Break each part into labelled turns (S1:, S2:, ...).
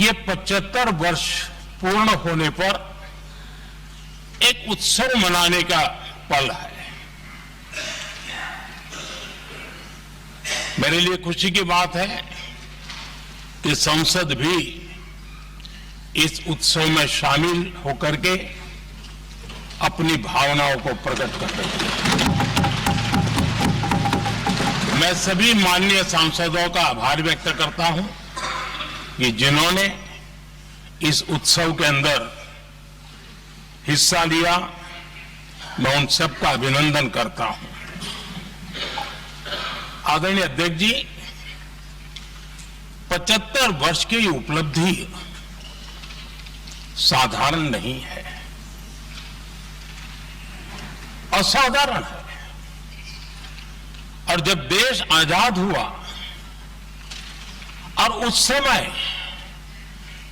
S1: ये 75 वर्ष पूर्ण होने पर एक उत्सव मनाने का पल है। मेरे लिए खुशी की बात है कि संसद भी इस उत्सव में शामिल होकर के अपनी भावनाओं को प्रकट कर रही है। मैं सभी माननीय सांसदों का आभार व्यक्त करता हूं कि जिन्होंने इस उत्सव के अंदर हिस्सा लिया। मैं उन सबका अभिनंदन करता हूं। आदरणीय अध्यक्ष जी, 75 वर्ष की उपलब्धि साधारण नहीं है, असाधारण है। और जब देश आजाद हुआ और उस समय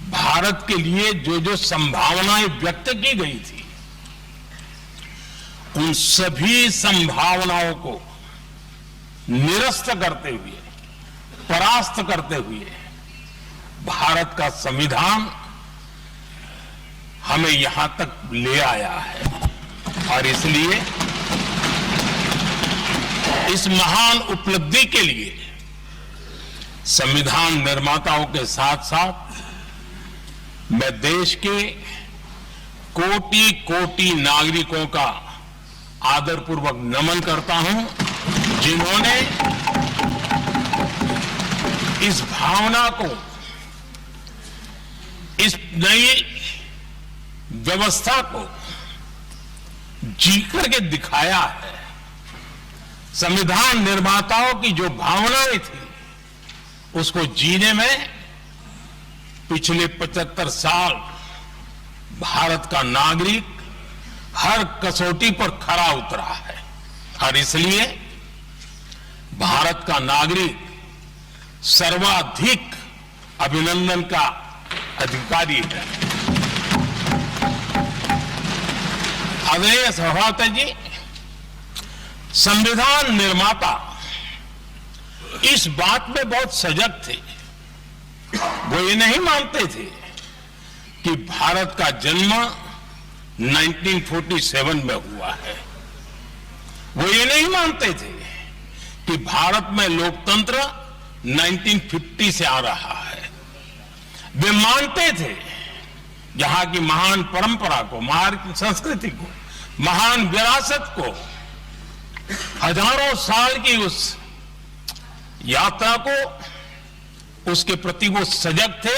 S1: भारत के लिए जो जो संभावनाएं व्यक्त की गई थी, उन सभी संभावनाओं को निरस्त करते हुए, परास्त करते हुए भारत का संविधान हमें यहां तक ले आया है। और इसलिए इस महान उपलब्धि के लिए संविधान निर्माताओं के साथ साथ मैं देश के कोटि कोटि नागरिकों का आदरपूर्वक नमन करता हूं, जिन्होंने इस भावना को, इस नई व्यवस्था को जी करके दिखाया है। संविधान निर्माताओं की जो भावनाएं थी, उसको जीने में पिछले 75 साल भारत का नागरिक हर कसौटी पर खरा उतरा है। और इसलिए भारत का नागरिक सर्वाधिक अभिनंदन का अधिकारी है। आदरणीय सभापति जी, संविधान निर्माता इस बात में बहुत सजग थे। वो ये नहीं मानते थे कि भारत का जन्म 1947 में हुआ है। वो ये नहीं मानते थे कि भारत में लोकतंत्र 1950 से आ रहा है। वे मानते थे यहां की महान परंपरा को, महान संस्कृति को, महान विरासत को, हजारों साल की उस यात्रा को, उसके प्रति वो सजग थे।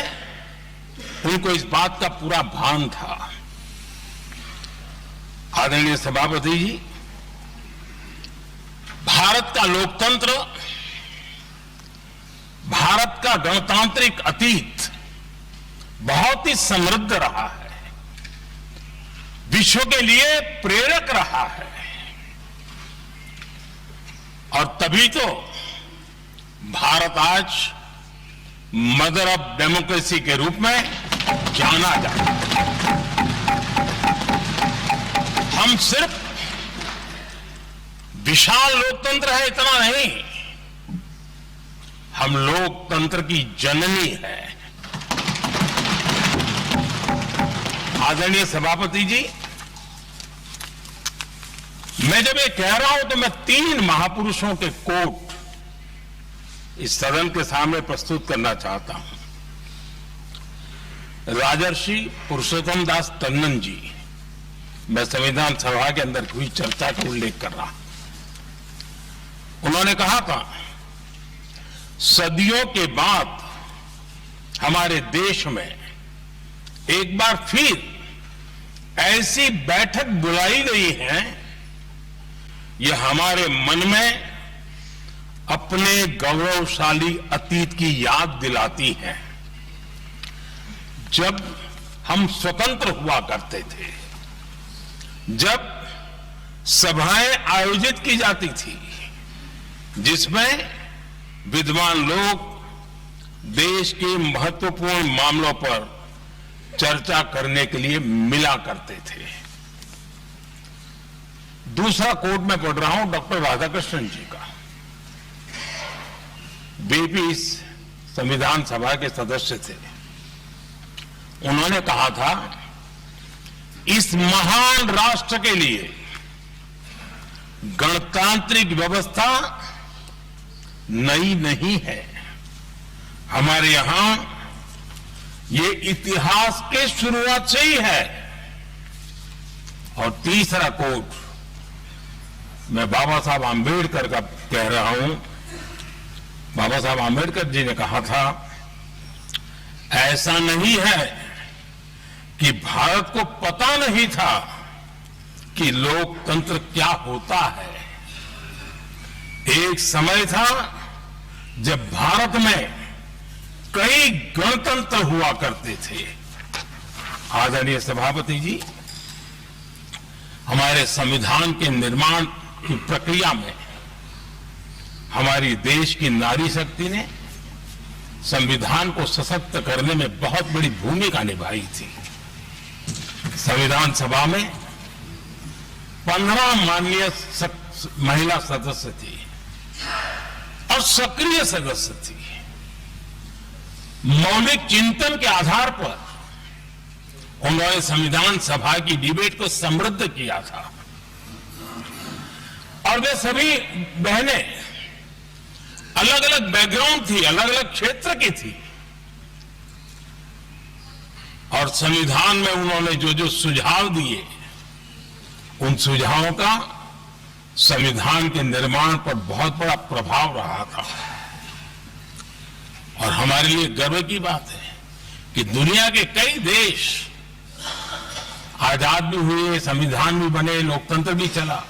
S1: उनको इस बात का पूरा भान था। आदरणीय सभापति जी, भारत का लोकतंत्र, भारत का गणतांत्रिक अतीत बहुत ही समृद्ध रहा है, विश्व के लिए प्रेरक रहा है। और तभी तो भारत आज मदर ऑफ डेमोक्रेसी के रूप में जाना जाता है। हम सिर्फ विशाल लोकतंत्र है इतना नहीं, हम लोकतंत्र की जननी है। आदरणीय सभापति जी, मैं जब ये कह रहा हूं तो मैं 3 महापुरुषों के कोट इस सदन के सामने प्रस्तुत करना चाहता हूं। राजर्षि पुरुषोत्तम दास टंडन जी, मैं संविधान सभा के अंदर हुई चर्चा का उल्लेख कर रहा। उन्होंने कहा था, सदियों के बाद हमारे देश में एक बार फिर ऐसी बैठक बुलाई गई है, यह हमारे मन में अपने गौरवशाली अतीत की याद दिलाती है, जब हम स्वतंत्र हुआ करते थे, जब सभाएं आयोजित की जाती थी, जिसमें विद्वान लोग देश के महत्वपूर्ण मामलों पर चर्चा करने के लिए मिला करते थे। दूसरा कोट मैं पढ़ रहा हूं डॉक्टर राधाकृष्णन जी का। वे भी इस संविधान सभा के सदस्य थे। उन्होंने कहा था, इस महान राष्ट्र के लिए गणतांत्रिक व्यवस्था नई नहीं है। हमारे यहां ये इतिहास के शुरुआत से ही है। और तीसरा कोट मैं बाबा साहब आंबेडकर का कह रहा हूं। बाबा साहब आंबेडकर जी ने कहा था, ऐसा नहीं है कि भारत को पता नहीं था कि लोकतंत्र क्या होता है। एक समय था जब भारत में कई गणतंत्र हुआ करते थे। आदरणीय सभापति जी, हमारे संविधान के निर्माण की प्रक्रिया में हमारी देश की नारी शक्ति ने संविधान को सशक्त करने में बहुत बड़ी भूमिका निभाई थी। संविधान सभा में 15 माननीय महिला सदस्य थी और सक्रिय सदस्य थी। मौलिक चिंतन के आधार पर उन्होंने संविधान सभा की डिबेट को समृद्ध किया था। और वे सभी बहनें अलग अलग बैकग्राउंड थी, अलग अलग क्षेत्र की थी। और संविधान में उन्होंने जो जो सुझाव दिए, उन सुझावों का संविधान के निर्माण पर बहुत बड़ा प्रभाव रहा था। और हमारे लिए गर्व की बात है कि दुनिया के कई देश आजाद भी हुए, संविधान भी बने, लोकतंत्र भी चला,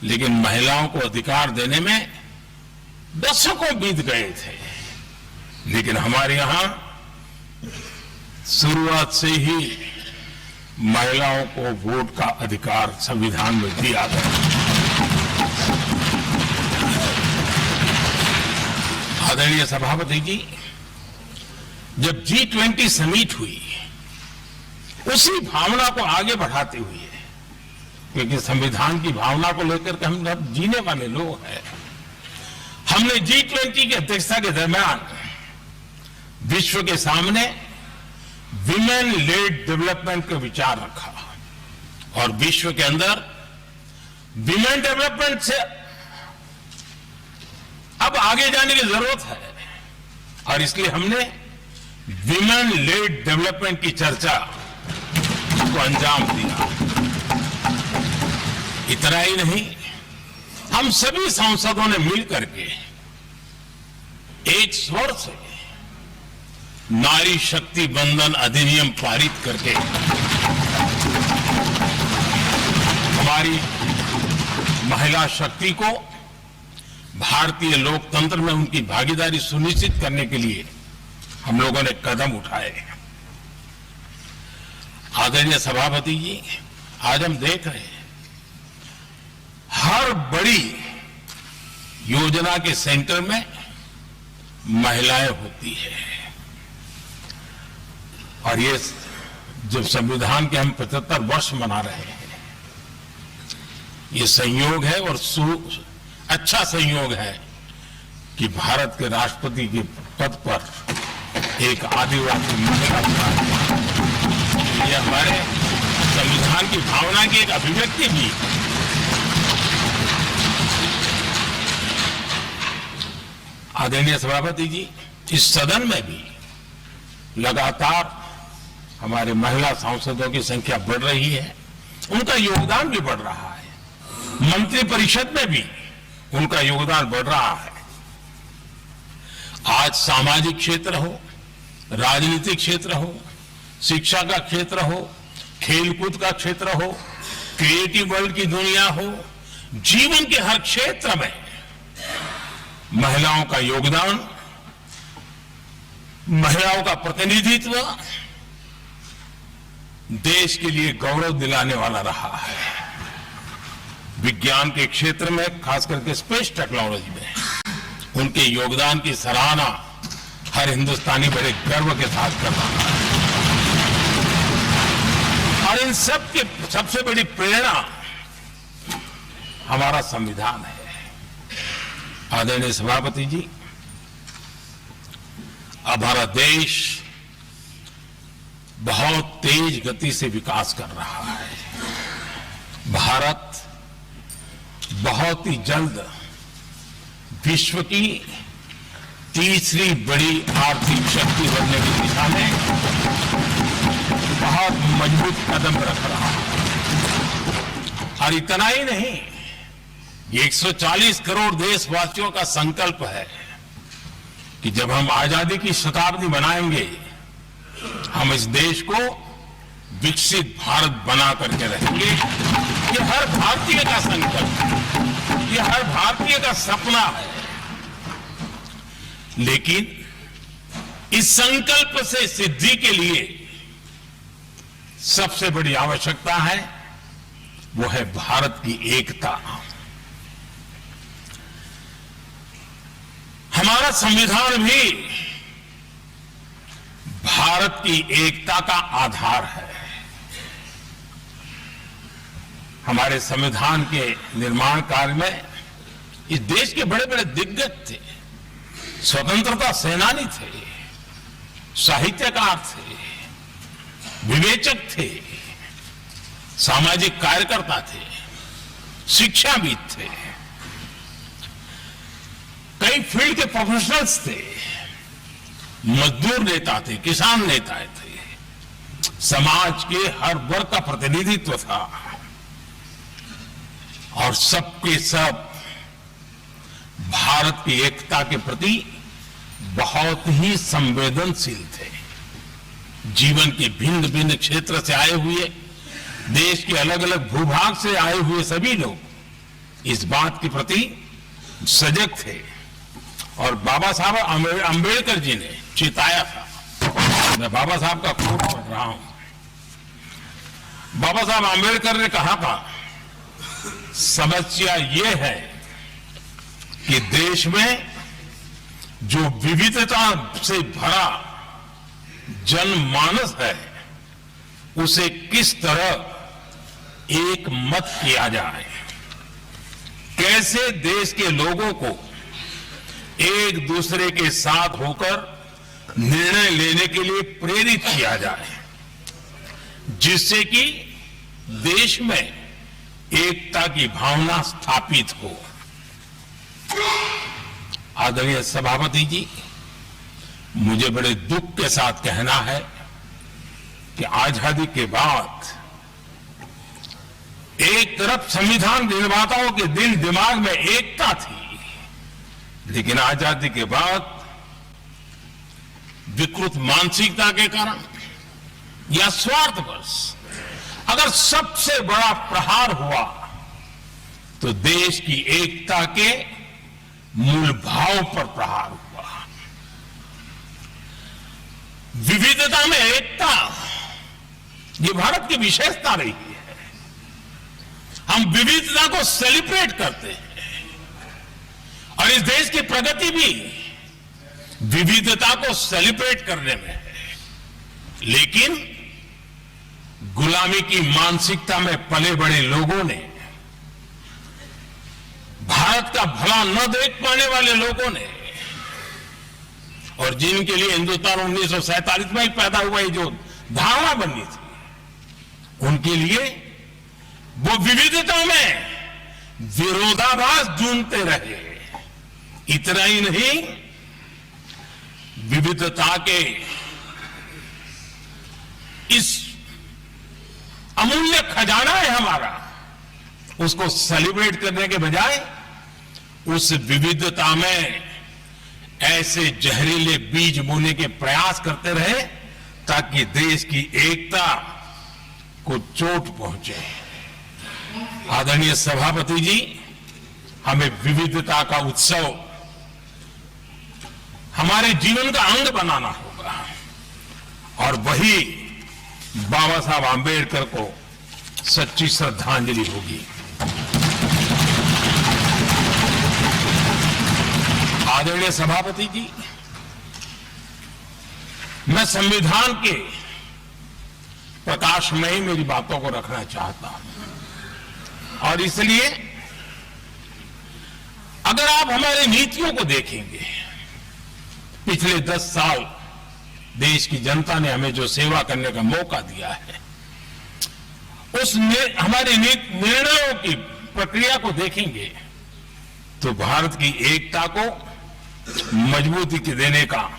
S1: लेकिन महिलाओं को अधिकार देने में दशकों बीत गए थे। लेकिन हमारे यहां शुरुआत से ही महिलाओं को वोट का अधिकार संविधान में दिया गया। आदरणीय सभापति जी, जब G20 समिट हुई, उसी भावना को आगे बढ़ाते हुए, क्योंकि संविधान की भावना को लेकर के हम सब जीने वाले लोग हैं, हमने G20 की अध्यक्षता के दरमियान विश्व के सामने विमेन लेड डेवलपमेंट का विचार रखा। और विश्व के अंदर विमेन डेवलपमेंट से अब आगे जाने की जरूरत है। और इसलिए हमने विमेन लेड डेवलपमेंट की चर्चा को अंजाम दिया। इतना ही नहीं, हम सभी सांसदों ने मिलकर के एक स्वर से नारी शक्ति बंधन अधिनियम पारित करके हमारी महिला शक्ति को भारतीय लोकतंत्र में उनकी भागीदारी सुनिश्चित करने के लिए हम लोगों ने कदम उठाए। आदरणीय सभापति जी, आज हम देख रहे हैं हर बड़ी योजना के सेंटर में महिलाएं होती है। और ये जब संविधान के हम 75 वर्ष मना रहे हैं, ये संयोग है और अच्छा संयोग है कि भारत के राष्ट्रपति के पद पर एक आदिवासी महिला है। ये हमारे संविधान की भावना की एक अभिव्यक्ति भी। आदरणीय सभापति जी, इस सदन में भी लगातार हमारे महिला सांसदों की संख्या बढ़ रही है, उनका योगदान भी बढ़ रहा है। मंत्री परिषद में भी उनका योगदान बढ़ रहा है। आज सामाजिक क्षेत्र हो, राजनीतिक क्षेत्र हो, शिक्षा का क्षेत्र हो, खेलकूद का क्षेत्र हो, क्रिएटिव वर्ल्ड की दुनिया हो, जीवन के हर क्षेत्र में महिलाओं का योगदान, महिलाओं का प्रतिनिधित्व देश के लिए गौरव दिलाने वाला रहा है। विज्ञान के क्षेत्र में, खास करके स्पेस टेक्नोलॉजी में उनके योगदान की सराहना हर हिंदुस्तानी बड़े गर्व के साथ कर रहा है। और इन सब की सबसे बड़ी प्रेरणा हमारा संविधान है। आदरणीय सभापति जी, अब हमारा देश बहुत तेज गति से विकास कर रहा है। भारत बहुत ही जल्द विश्व की तीसरी बड़ी आर्थिक शक्ति बनने की दिशा में बहुत मजबूत कदम रख रहा है। और इतना ही नहीं, ये 140 करोड़ देशवासियों का संकल्प है कि जब हम आजादी की शताब्दी मनाएंगे, हम इस देश को विकसित भारत बना करके रहेंगे। ये हर भारतीय का संकल्प है, ये हर भारतीय का सपना है। लेकिन इस संकल्प से सिद्धि के लिए सबसे बड़ी आवश्यकता है, वो है भारत की एकता। हमारा संविधान भी भारत की एकता का आधार है। हमारे संविधान के निर्माण कार्य में इस देश के बड़े बड़े दिग्गज थे, स्वतंत्रता सेनानी थे, साहित्यकार थे, विवेचक थे, सामाजिक कार्यकर्ता थे, शिक्षाविद थे, कई फील्ड के प्रोफेशनल्स थे, मजदूर नेता थे, किसान नेता थे, समाज के हर वर्ग का प्रतिनिधित्व था और सबके सब भारत की एकता के प्रति बहुत ही संवेदनशील थे। जीवन के भिन्न भिन्न क्षेत्र से आए हुए, देश के अलग अलग भूभाग से आए हुए सभी लोग इस बात के प्रति सजग थे। और बाबा साहब अंबेडकर जी ने चिताया था। मैं बाबा साहब का कोट पढ़ रहा हूं। बाबा साहब अंबेडकर ने कहा था, समस्या ये है कि देश में जो विविधता से भरा जनमानस है, उसे किस तरह एक मत किया जाए, कैसे देश के लोगों को एक दूसरे के साथ होकर निर्णय लेने के लिए प्रेरित किया जाए, जिससे कि देश में एकता की भावना स्थापित हो। आदरणीय सभापति जी, मुझे बड़े दुख के साथ कहना है कि आजादी के बाद एक तरफ संविधान निर्माताओं के दिल दिमाग में एकता थी, लेकिन आजादी के बाद विकृत मानसिकता के कारण या स्वार्थवश अगर सबसे बड़ा प्रहार हुआ तो देश की एकता के मूल भाव पर प्रहार हुआ। विविधता में एकता, ये भारत की विशेषता रही है। हम विविधता को सेलिब्रेट करते हैं और इस देश की प्रगति भी विविधता को सेलिब्रेट करने में है। लेकिन गुलामी की मानसिकता में पले बड़े लोगों ने, भारत का भला न देख पाने वाले लोगों ने, और जिनके लिए हिंदुस्तान 1947 में ही पैदा हुआ ही जो धारणा बननी थी, उनके लिए वो विविधता में विरोधाभास ढूंढते रहे। इतना ही नहीं, विविधता के इस अमूल्य खजाना है हमारा, उसको सेलिब्रेट करने के बजाय उस विविधता में ऐसे जहरीले बीज बोने के प्रयास करते रहे ताकि देश की एकता को चोट पहुंचे। आदरणीय सभापति जी, हमें विविधता का उत्सव हमारे जीवन का अंग बनाना होगा और वही बाबा साहब आंबेडकर को सच्ची श्रद्धांजलि होगी। आदरणीय सभापति जी, मैं संविधान के प्रकाश में ही मेरी बातों को रखना चाहता हूं और इसलिए अगर आप हमारी नीतियों को देखेंगे, पिछले 10 साल देश की जनता ने हमें जो सेवा करने का मौका दिया है, हमारे निर्णयों की प्रक्रिया को देखेंगे तो भारत की एकता को मजबूती देने का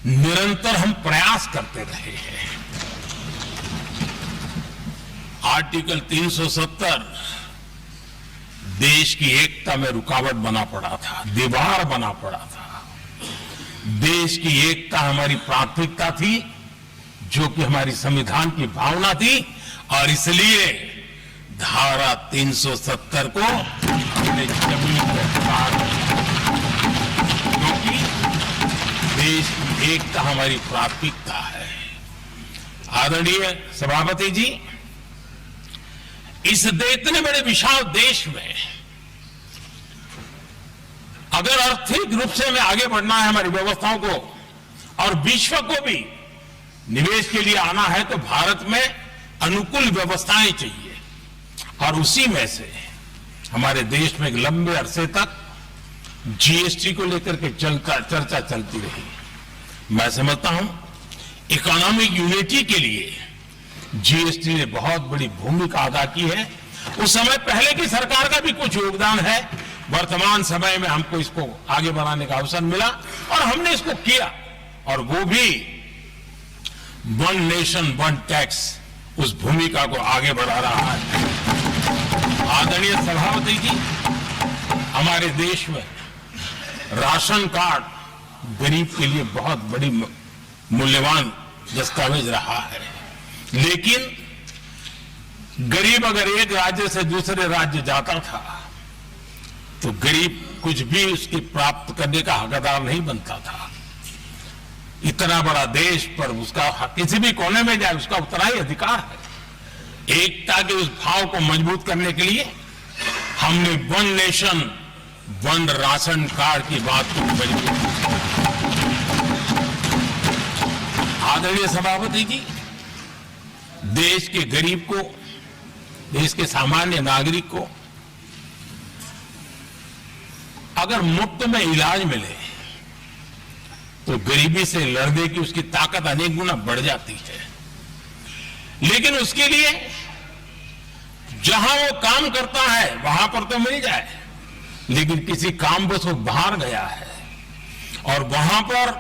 S1: निरंतर हम प्रयास करते रहे हैं। आर्टिकल 370 देश की एकता में रुकावट बना पड़ा था, दीवार बना पड़ा था। देश की एकता हमारी प्राथमिकता थी, जो कि हमारी संविधान की भावना थी, और इसलिए धारा 370 को हमने जमीन पर उतार दिया, क्योंकि देश की एकता हमारी प्राथमिकता है। आदरणीय सभापति जी, इस इतने बड़े विशाल देश में अगर आर्थिक रूप से हमें आगे बढ़ना है, हमारी व्यवस्थाओं को और विश्व को भी निवेश के लिए आना है, तो भारत में अनुकूल व्यवस्थाएं चाहिए। और उसी में से हमारे देश में एक लंबे अरसे तक जीएसटी को लेकर के चर्चा चलती रही। मैं समझता हूं इकोनॉमिक यूनिटी के लिए जीएसटी ने बहुत बड़ी भूमिका अदा की है। उस समय पहले की सरकार का भी कुछ योगदान है। वर्तमान समय में हमको इसको आगे बढ़ाने का अवसर मिला और हमने इसको किया, और वो भी वन नेशन वन टैक्स उस भूमिका को आगे बढ़ा रहा है। आदरणीय सभापति जी, हमारे देश में राशन कार्ड गरीब के लिए बहुत बड़ी मूल्यवान दस्तावेज रहा है, लेकिन गरीब अगर एक राज्य से दूसरे राज्य जाता था तो गरीब कुछ भी उसकी प्राप्त करने का हकदार नहीं बनता था। इतना बड़ा देश पर उसका किसी भी कोने में जाए उसका उतना ही अधिकार है। एकता के उस भाव को मजबूत करने के लिए हमने one nation one ration card की बात को मजबूत की। आदरणीय सभापति जी, देश के गरीब को, देश के सामान्य नागरिक को अगर मुफ्त में इलाज मिले तो गरीबी से लड़ने की उसकी ताकत अनेक गुना बढ़ जाती है। लेकिन उसके लिए जहां वो काम करता है वहां पर तो मिल जाए, लेकिन किसी काम बस वो बाहर गया है और वहां पर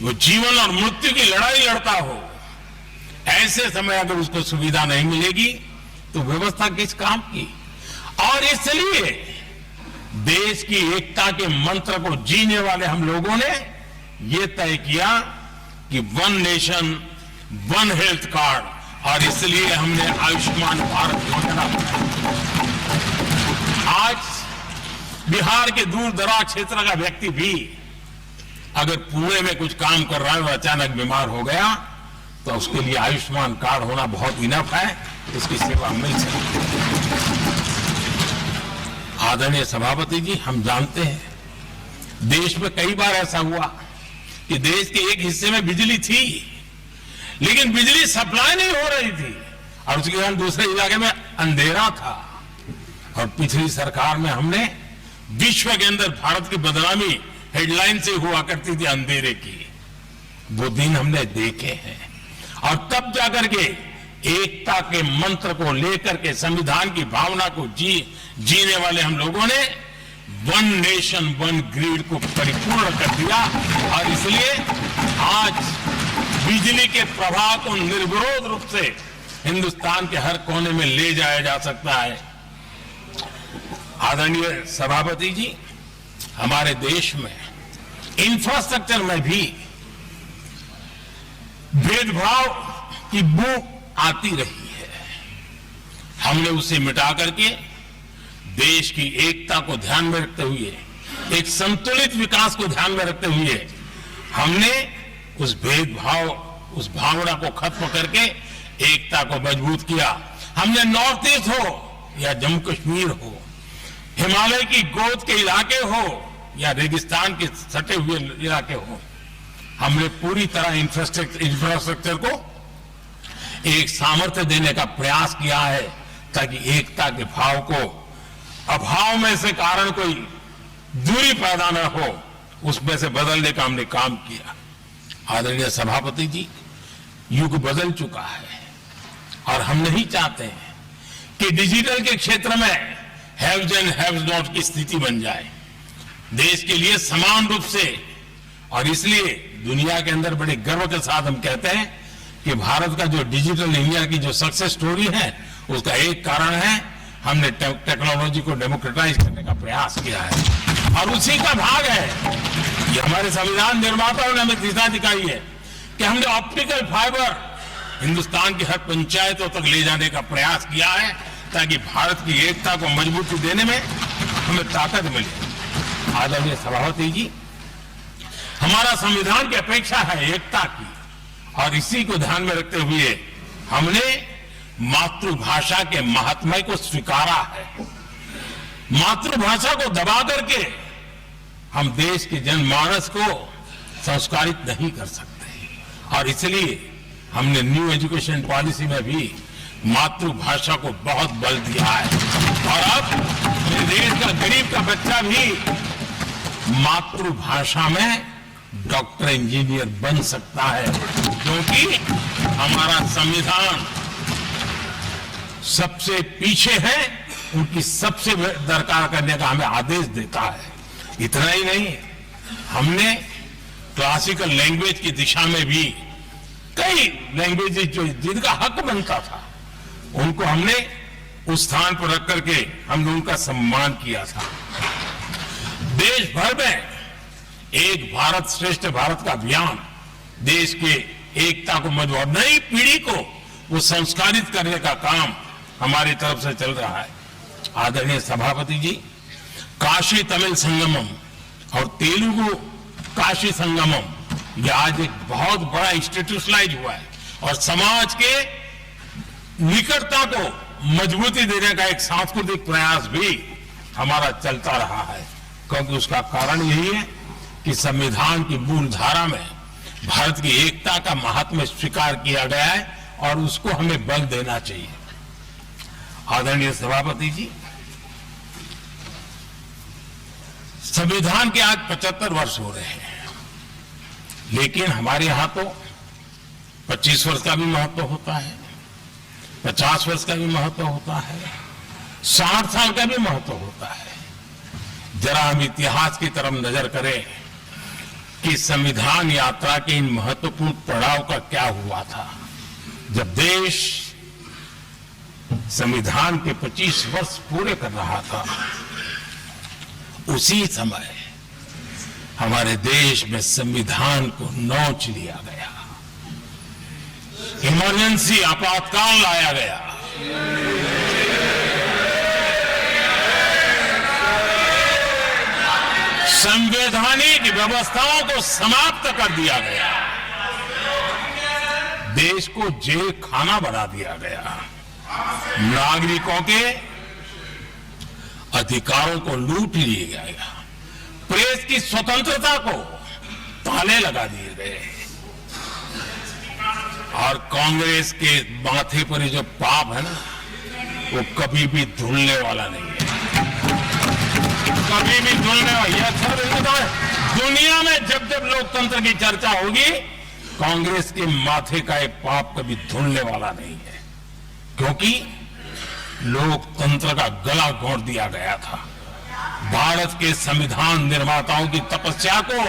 S1: वो जीवन और मृत्यु की लड़ाई लड़ता हो, ऐसे समय अगर उसको सुविधा नहीं मिलेगी तो व्यवस्था किस काम की। और इसलिए देश की एकता के मंत्र को जीने वाले हम लोगों ने ये तय किया कि one nation one health card, और इसलिए हमने आयुष्मान भारत योजना बनाई। आज बिहार के दूर दराज क्षेत्र का व्यक्ति भी अगर पुणे में कुछ काम कर रहा है और अचानक बीमार हो गया तो उसके लिए आयुष्मान कार्ड होना बहुत इनफ है, उसकी सेवा मिल सकती। आदरणीय सभापति जी, हम जानते हैं देश में कई बार ऐसा हुआ कि देश के एक हिस्से में बिजली थी लेकिन बिजली सप्लाई नहीं हो रही थी और उसके कारण दूसरे इलाके में अंधेरा था। और पिछली सरकार में हमने विश्व के अंदर भारत की बदनामी हेडलाइन से हुआ करती थी अंधेरे की, वो दिन हमने देखे हैं। और तब जाकर के एकता के मंत्र को लेकर के संविधान की भावना को जीने वाले हम लोगों ने वन नेशन वन ग्रिड को परिपूर्ण कर दिया, और इसलिए आज बिजली के प्रवाह को निर्विरोध रूप से हिंदुस्तान के हर कोने में ले जाया जा सकता है। आदरणीय सभापति जी, हमारे देश में इंफ्रास्ट्रक्चर में भी भेदभाव की बू आती रही है। हमने उसे मिटा करके देश की एकता को ध्यान में रखते हुए, एक संतुलित विकास को ध्यान में रखते हुए हमने उस भेदभाव, उस भावना को खत्म करके एकता को मजबूत किया। हमने नॉर्थ ईस्ट हो या जम्मू कश्मीर हो, हिमालय की गोद के इलाके हो या रेगिस्तान के सटे हुए इलाके हो, हमने पूरी तरह इंफ्रास्ट्रक्चर को एक सामर्थ्य देने का प्रयास किया है ताकि एकता के भाव को अभाव में से कारण कोई दूरी पैदा न हो, उसमें से बदलने का हमने काम किया। आदरणीय सभापति जी, युग बदल चुका है और हम नहीं चाहते हैं कि डिजिटल के क्षेत्र में हैव्स एंड हैव्स नॉट की स्थिति बन जाए। देश के लिए समान रूप से, और इसलिए दुनिया के अंदर बड़े गर्व के साथ हम कहते हैं कि भारत का जो डिजिटल इंडिया की जो सक्सेस स्टोरी है, उसका एक कारण है हमने टेक्नोलॉजी को डेमोक्रेटाइज करने का प्रयास किया है और उसी का भाग है ये हमारे संविधान निर्माताओं ने हमें दिशा दिखाई है कि हमने ऑप्टिकल फाइबर हिंदुस्तान की हर पंचायतों तक ले जाने का प्रयास किया है ताकि भारत की एकता को मजबूती देने में हमें ताकत मिले। आदरणीय सभापति जी, हमारा संविधान की अपेक्षा है एकता की, और इसी को ध्यान में रखते हुए हमने मातृभाषा के महात्म्य को स्वीकारा है। मातृभाषा को दबा करके हम देश के जनमानस को संस्कारित नहीं कर सकते, और इसलिए हमने न्यू एजुकेशन पॉलिसी में भी मातृभाषा को बहुत बल दिया है। और अब देश का गरीब का बच्चा भी मातृभाषा में डॉक्टर इंजीनियर बन सकता है, क्योंकि हमारा संविधान सबसे पीछे है, उनकी सबसे दरकार करने का हमें आदेश देता है। इतना ही नहीं, हमने क्लासिकल लैंग्वेज की दिशा में भी कई लैंग्वेजेस जो जिनका हक बनता था उनको हमने उस स्थान पर रख करके हमने उनका सम्मान किया था। देश भर में एक भारत श्रेष्ठ भारत का अभियान देश के एकता को मजबूत, नई पीढ़ी को वो संस्कारित करने का काम हमारी तरफ से चल रहा है। आदरणीय सभापति जी, काशी तमिल संगमम और तेलुगु काशी संगमम यह आज एक बहुत बड़ा इंस्टीट्यूशनलाइज हुआ है और समाज के निकटता को मजबूती देने का एक सांस्कृतिक प्रयास भी हमारा चलता रहा है, क्योंकि उसका कारण यही है कि संविधान की मूल धारा में भारत की एकता का महात्म्य स्वीकार किया गया है और उसको हमें बल देना चाहिए। आदरणीय सभापति जी, संविधान के आज 75 वर्ष हो रहे हैं, लेकिन हमारे यहां तो 25 वर्ष का भी महत्व होता है, 50 वर्ष का भी महत्व होता है, 60 साल का भी महत्व होता है। जरा हम इतिहास की तरफ नजर करें कि संविधान यात्रा के इन महत्वपूर्ण पड़ाव का क्या हुआ था। जब देश संविधान के 25 वर्ष पूरे कर रहा था, उसी समय हमारे देश में संविधान को नोच लिया गया, इमरजेंसी आपातकाल लाया गया। संवैधानिक व्यवस्थाओं को समाप्त कर दिया गया, देश को जेल खाना बना दिया गया, नागरिकों के अधिकारों को लूट लिया गया, प्रेस की स्वतंत्रता को ताले लगा दिए गए, और कांग्रेस के माथे पर जो पाप है ना, वो कभी भी धुलने वाला नहीं है, कभी भी धुलने वाला। यह अच्छा नहीं है। दुनिया में जब जब लोकतंत्र की चर्चा होगी, कांग्रेस के माथे का एक पाप कभी धुलने वाला नहीं है, क्योंकि लोकतंत्र का गला घोंट दिया गया था। भारत के संविधान निर्माताओं की तपस्या को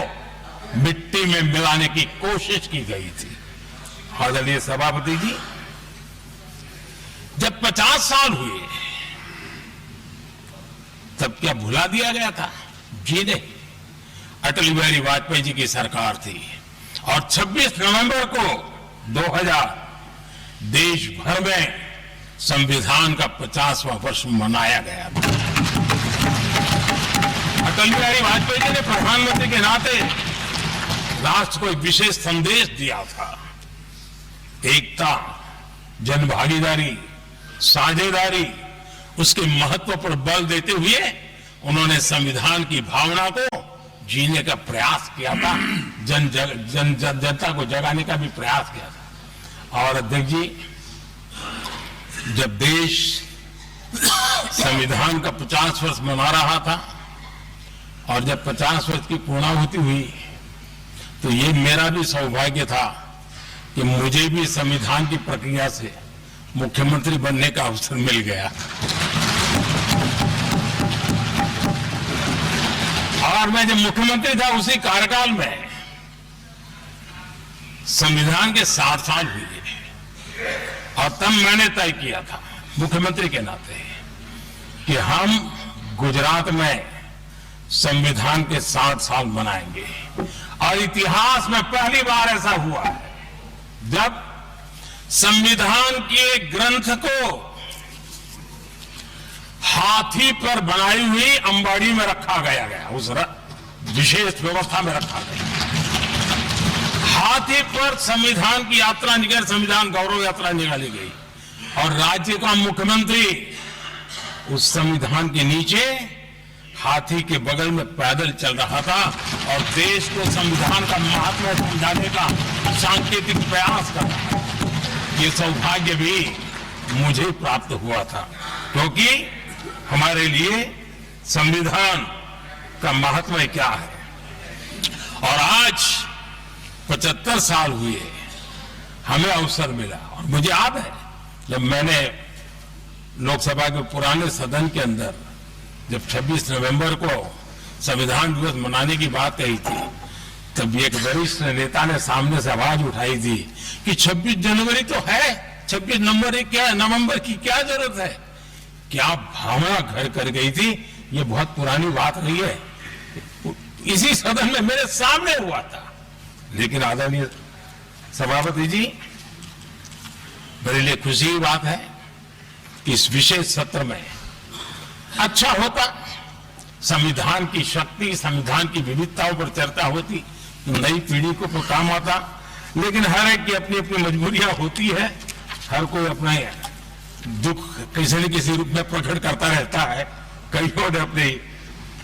S1: मिट्टी में मिलाने की कोशिश की गई थी। आदरणीय सभापति जी, जब 50 साल हुए तब क्या भुला दिया गया था? जी नहीं, अटल बिहारी वाजपेयी जी की सरकार थी और 26 नवंबर को 2000 देश भर में संविधान का 50वां वर्ष मनाया गया था। अटल बिहारी वाजपेयी जी ने प्रधानमंत्री के नाते राष्ट्र को एक विशेष संदेश दिया था। एकता, जनभागीदारी, साझेदारी, उसके महत्व पर बल देते हुए उन्होंने संविधान की भावना को जीने का प्रयास किया था, जनता को जगाने का भी प्रयास किया था। और अध्यक्ष जी, जब देश संविधान का 50 वर्ष मना रहा था और जब 50 वर्ष की पूर्णाहुति हुई तो ये मेरा भी सौभाग्य था कि मुझे भी संविधान की प्रक्रिया से मुख्यमंत्री बनने का अवसर मिल गया। और मैं जब मुख्यमंत्री था उसी कार्यकाल में संविधान के 60 साल हुए और तब मैंने तय किया था मुख्यमंत्री के नाते कि हम गुजरात में संविधान के 60 साल मनाएंगे। और इतिहास में पहली बार ऐसा हुआ है जब संविधान के ग्रंथ को हाथी पर बनाई हुई अंबाड़ी में रखा गया उस विशेष व्यवस्था में रखा गया। हाथी पर संविधान की यात्रा निकल, संविधान गौरव यात्रा निकाली गई और राज्य का मुख्यमंत्री उस संविधान के नीचे हाथी के बगल में पैदल चल रहा था और देश को संविधान का महत्व समझाने का सांकेतिक प्रयास कर रहा था। ये सौभाग्य भी मुझे प्राप्त हुआ था क्योंकि हमारे लिए संविधान का महत्व क्या है। और आज 75 साल हुए हमें अवसर मिला और मुझे याद है जब मैंने लोकसभा के पुराने सदन के अंदर जब 26 नवंबर को संविधान दिवस मनाने की बात कही थी तब एक वरिष्ठ नेता ने सामने से आवाज उठाई थी कि 26 जनवरी तो है, 26 नवंबर की क्या जरूरत है। क्या भावना घर कर गई थी। ये बहुत पुरानी बात नहीं है, इसी सदन में मेरे सामने हुआ था। लेकिन आदरणीय सभापति जी, मेरे लिए खुशी की बात है कि इस विशेष सत्र में अच्छा होता संविधान की शक्ति, संविधान की विविधताओं पर चर्चा होती, नई पीढ़ी को काम आता। लेकिन हर एक की अपनी अपनी मजबूरियां होती है, हर कोई अपना दुख किसी न किसी रूप में प्रकट करता रहता है। कईयों ने अपनी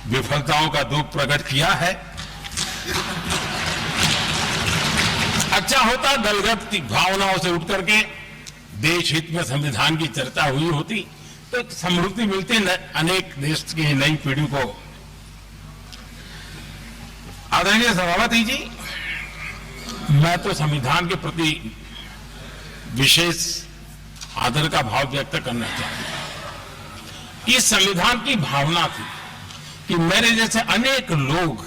S1: विफलताओं का दुख प्रकट किया है। अच्छा होता दलगत भावनाओं से उठ करके देश हित में संविधान की चर्चा हुई होती तो समृद्धि मिलती अनेक देश की नई पीढ़ी को। आदरणीय सभापति जी, मैं तो संविधान के प्रति विशेष आदर का भाव व्यक्त करना चाहूंगा। इस संविधान की भावना थी कि मेरे जैसे अनेक लोग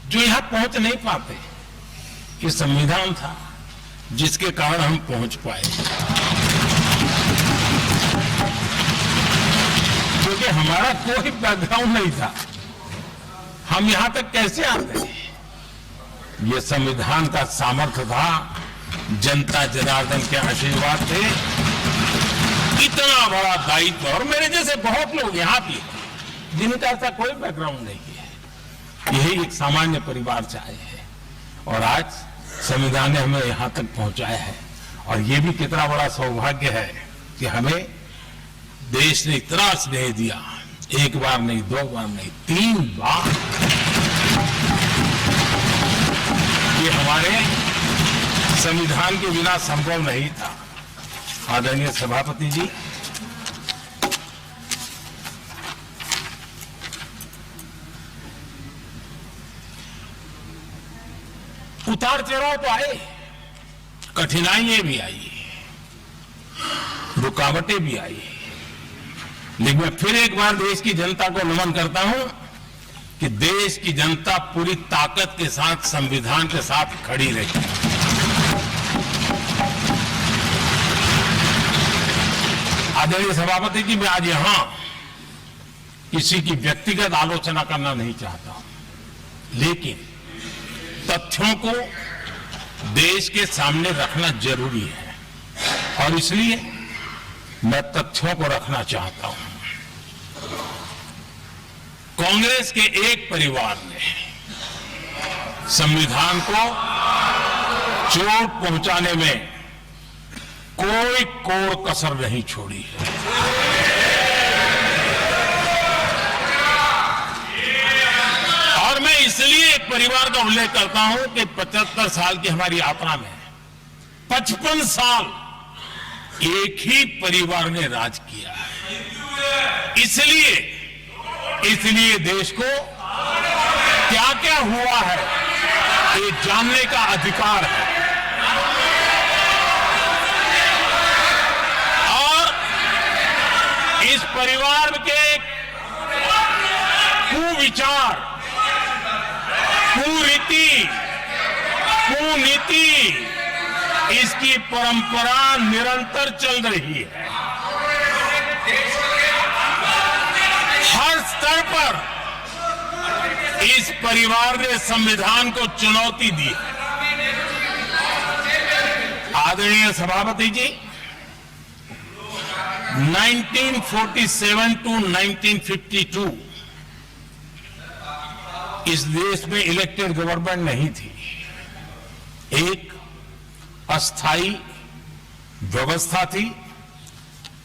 S1: जो यहां पहुंच नहीं पाते, ये संविधान था जिसके कारण हम पहुंच पाए। क्योंकि हमारा कोई बैकग्राउंड नहीं था, हम यहां तक कैसे आते। ये संविधान का सामर्थ्य था, जनता जनार्दन के आशीर्वाद थे। इतना बड़ा दायित्व, और मेरे जैसे बहुत लोग यहां भी जिनका ऐसा कोई बैकग्राउंड नहीं है, यही एक सामान्य परिवार से आए हैं और आज संविधान ने हमें यहां तक पहुंचाया है। और ये भी कितना बड़ा सौभाग्य है कि हमें देश ने इतना स्नेह दिया, एक बार नहीं, 2 बार नहीं, 3 बार। ये हमारे संविधान के बिना संभव नहीं था। आदरणीय सभापति जी, उतार चढ़ाव तो आए, कठिनाइयां भी आई, रुकावटें भी आई, लेकिन मैं फिर एक बार देश की जनता को नमन करता हूं कि देश की जनता पूरी ताकत के साथ संविधान के साथ खड़ी रही। आदरणीय सभापति जी, मैं आज यहां किसी की व्यक्तिगत आलोचना करना नहीं चाहता, लेकिन तथ्यों को देश के सामने रखना जरूरी है और इसलिए मैं तथ्यों को रखना चाहता हूं। कांग्रेस के एक परिवार ने संविधान को चोट पहुंचाने में कोई कोर कसर नहीं छोड़ी है। और मैं इसलिए एक परिवार का उल्लेख करता हूं कि 75 साल की हमारी यात्रा में 55 साल एक ही परिवार ने राज किया है। इसलिए देश को क्या क्या हुआ है ये जानने का अधिकार है। और इस परिवार के कुविचार, कुरीति, कुनीति, इसकी परंपरा निरंतर चल रही है। हर स्तर पर इस परिवार ने संविधान को चुनौती दी। आदरणीय सभापति जी, 1947 टू 1952 इस देश में इलेक्टेड गवर्नमेंट नहीं थी। एक अस्थाई व्यवस्था थी,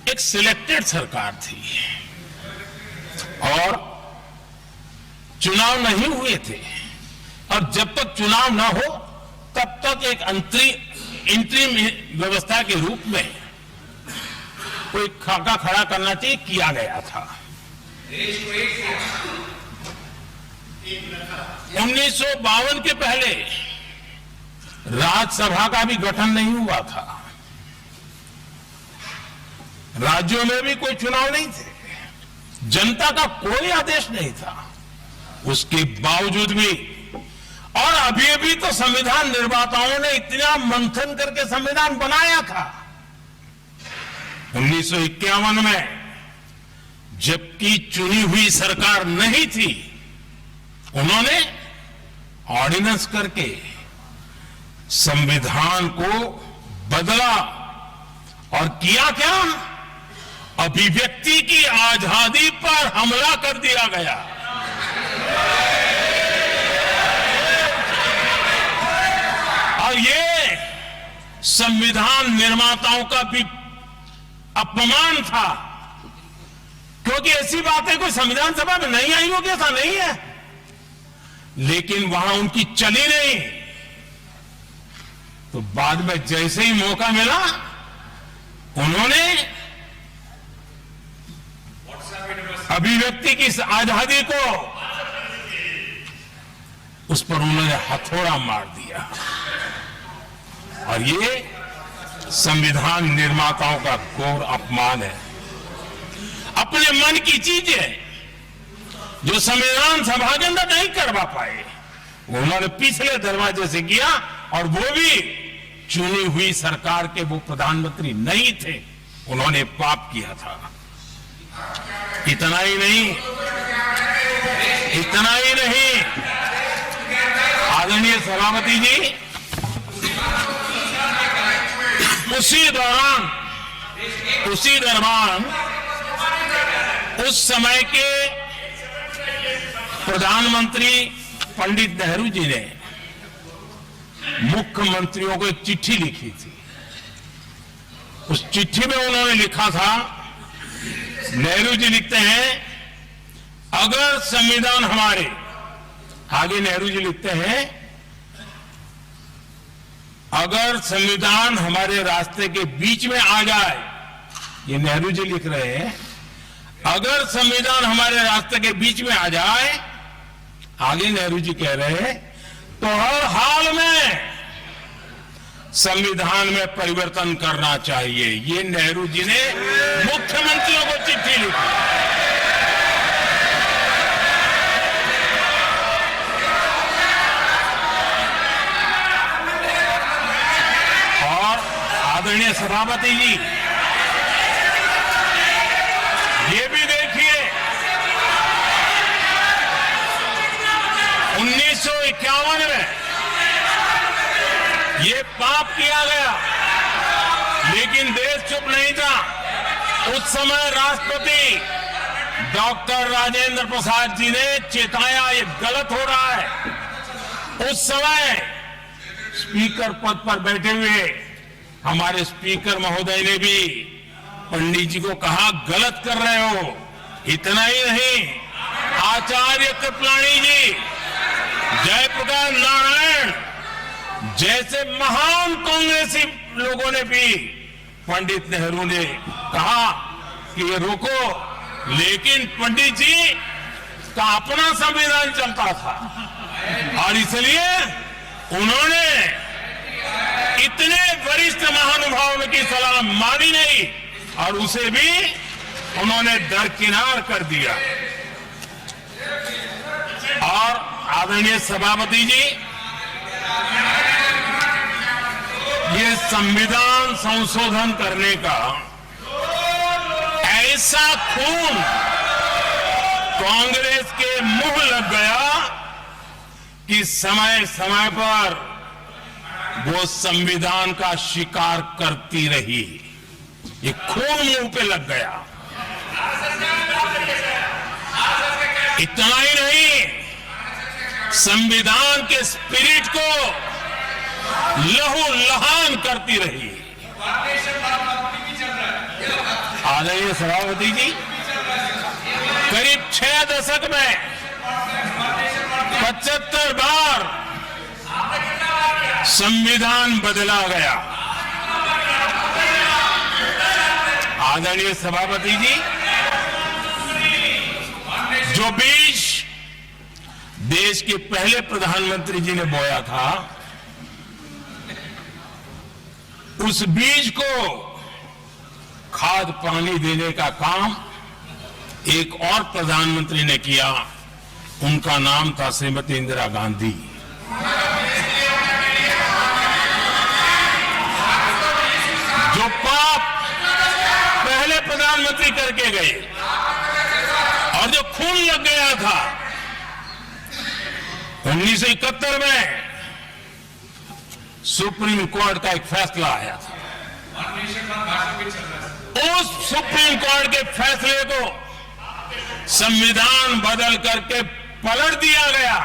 S1: एक सिलेक्टेड सरकार थी और चुनाव नहीं हुए थे। और जब तक चुनाव न हो तब तक एक इंतरिम व्यवस्था के रूप में कोई खाका खड़ा करना चाहिए, किया गया था। 1952 के पहले राज्यसभा का भी गठन नहीं हुआ था, राज्यों में भी कोई चुनाव नहीं थे, जनता का कोई आदेश नहीं था। उसके बावजूद भी, और अभी भी तो संविधान निर्माताओं ने इतना मंथन करके संविधान बनाया था। 1951 में जबकि चुनी हुई सरकार नहीं थी, उन्होंने ऑर्डिनेंस करके संविधान को बदला और किया क्या? अभिव्यक्ति की आजादी पर हमला कर दिया गया। और ये संविधान निर्माताओं का भी अपमान था, क्योंकि ऐसी बातें कोई संविधान सभा में नहीं आई होगी, ऐसा नहीं है, लेकिन वहां उनकी चली नहीं। तो बाद में जैसे ही मौका मिला, उन्होंने अभिव्यक्ति की आजादी को, उस पर उन्होंने हथौड़ा मार दिया। और ये संविधान निर्माताओं का घोर अपमान है। अपने मन की चीजें जो संविधान सभा के अंदर नहीं करवा पाए, उन्होंने पिछले दरवाजे से किया, और वो भी चुनी हुई सरकार के वो प्रधानमंत्री नहीं थे, उन्होंने पाप किया था। इतना ही नहीं, आदरणीय सभापति जी, उसी दौरान उस समय के प्रधानमंत्री पंडित नेहरू जी ने मुख्यमंत्रियों को एक चिट्ठी लिखी थी। उस चिट्ठी में उन्होंने लिखा था, नेहरू जी लिखते हैं, अगर संविधान हमारे, आगे नेहरू जी लिखते हैं, अगर संविधान हमारे रास्ते के बीच में आ जाए, ये नेहरू जी लिख रहे हैं, अगर संविधान हमारे रास्ते के बीच में आ जाए, आगे नेहरू जी कह रहे हैं, तो हर हाल में संविधान में परिवर्तन करना चाहिए। ये नेहरू जी ने मुख्यमंत्रियों को चिट्ठी लिखी। और आदरणीय सभापति जी, ये भी देखिए, 1951 में ये पाप किया गया, लेकिन देश चुप नहीं था। उस समय राष्ट्रपति डॉक्टर राजेंद्र प्रसाद जी ने चेताया, ये गलत हो रहा है। उस समय स्पीकर पद पर बैठे हुए हमारे स्पीकर महोदय ने भी पंडित जी को कहा, गलत कर रहे हो। इतना ही नहीं, आचार्य कृपलानी जी, जयप्रकाश नारायण जैसे महान कांग्रेसी लोगों ने भी पंडित नेहरू ने कहा कि ये रोको, लेकिन पंडित जी का अपना संविधान चलता था और इसलिए उन्होंने इतने वरिष्ठ महानुभावों की सलाह मानी नहीं और उसे भी उन्होंने दरकिनार कर दिया। और आदरणीय सभापति जी, ये संविधान संशोधन करने का ऐसा खून कांग्रेस के मुंह लग गया कि समय समय पर वो संविधान का शिकार करती रही। ये खून मुंह पे लग गया। इतना ही नहीं, संविधान के स्पिरिट को लहू लहान करती रही। आदरणीय सभापति जी, करीब 6 दशक में 75 बार संविधान बदला गया। आदरणीय सभापति जी, जो बीज देश के पहले प्रधानमंत्री जी ने बोया था, उस बीज को खाद पानी देने का काम एक और प्रधानमंत्री ने किया। उनका नाम था श्रीमती इंदिरा गांधी। जो पाप पहले प्रधानमंत्री करके गए और जो खून लग गया था 1971 में, सुप्रीम कोर्ट का एक फैसला आया था। उस सुप्रीम कोर्ट के फैसले को संविधान बदल करके पलट दिया गया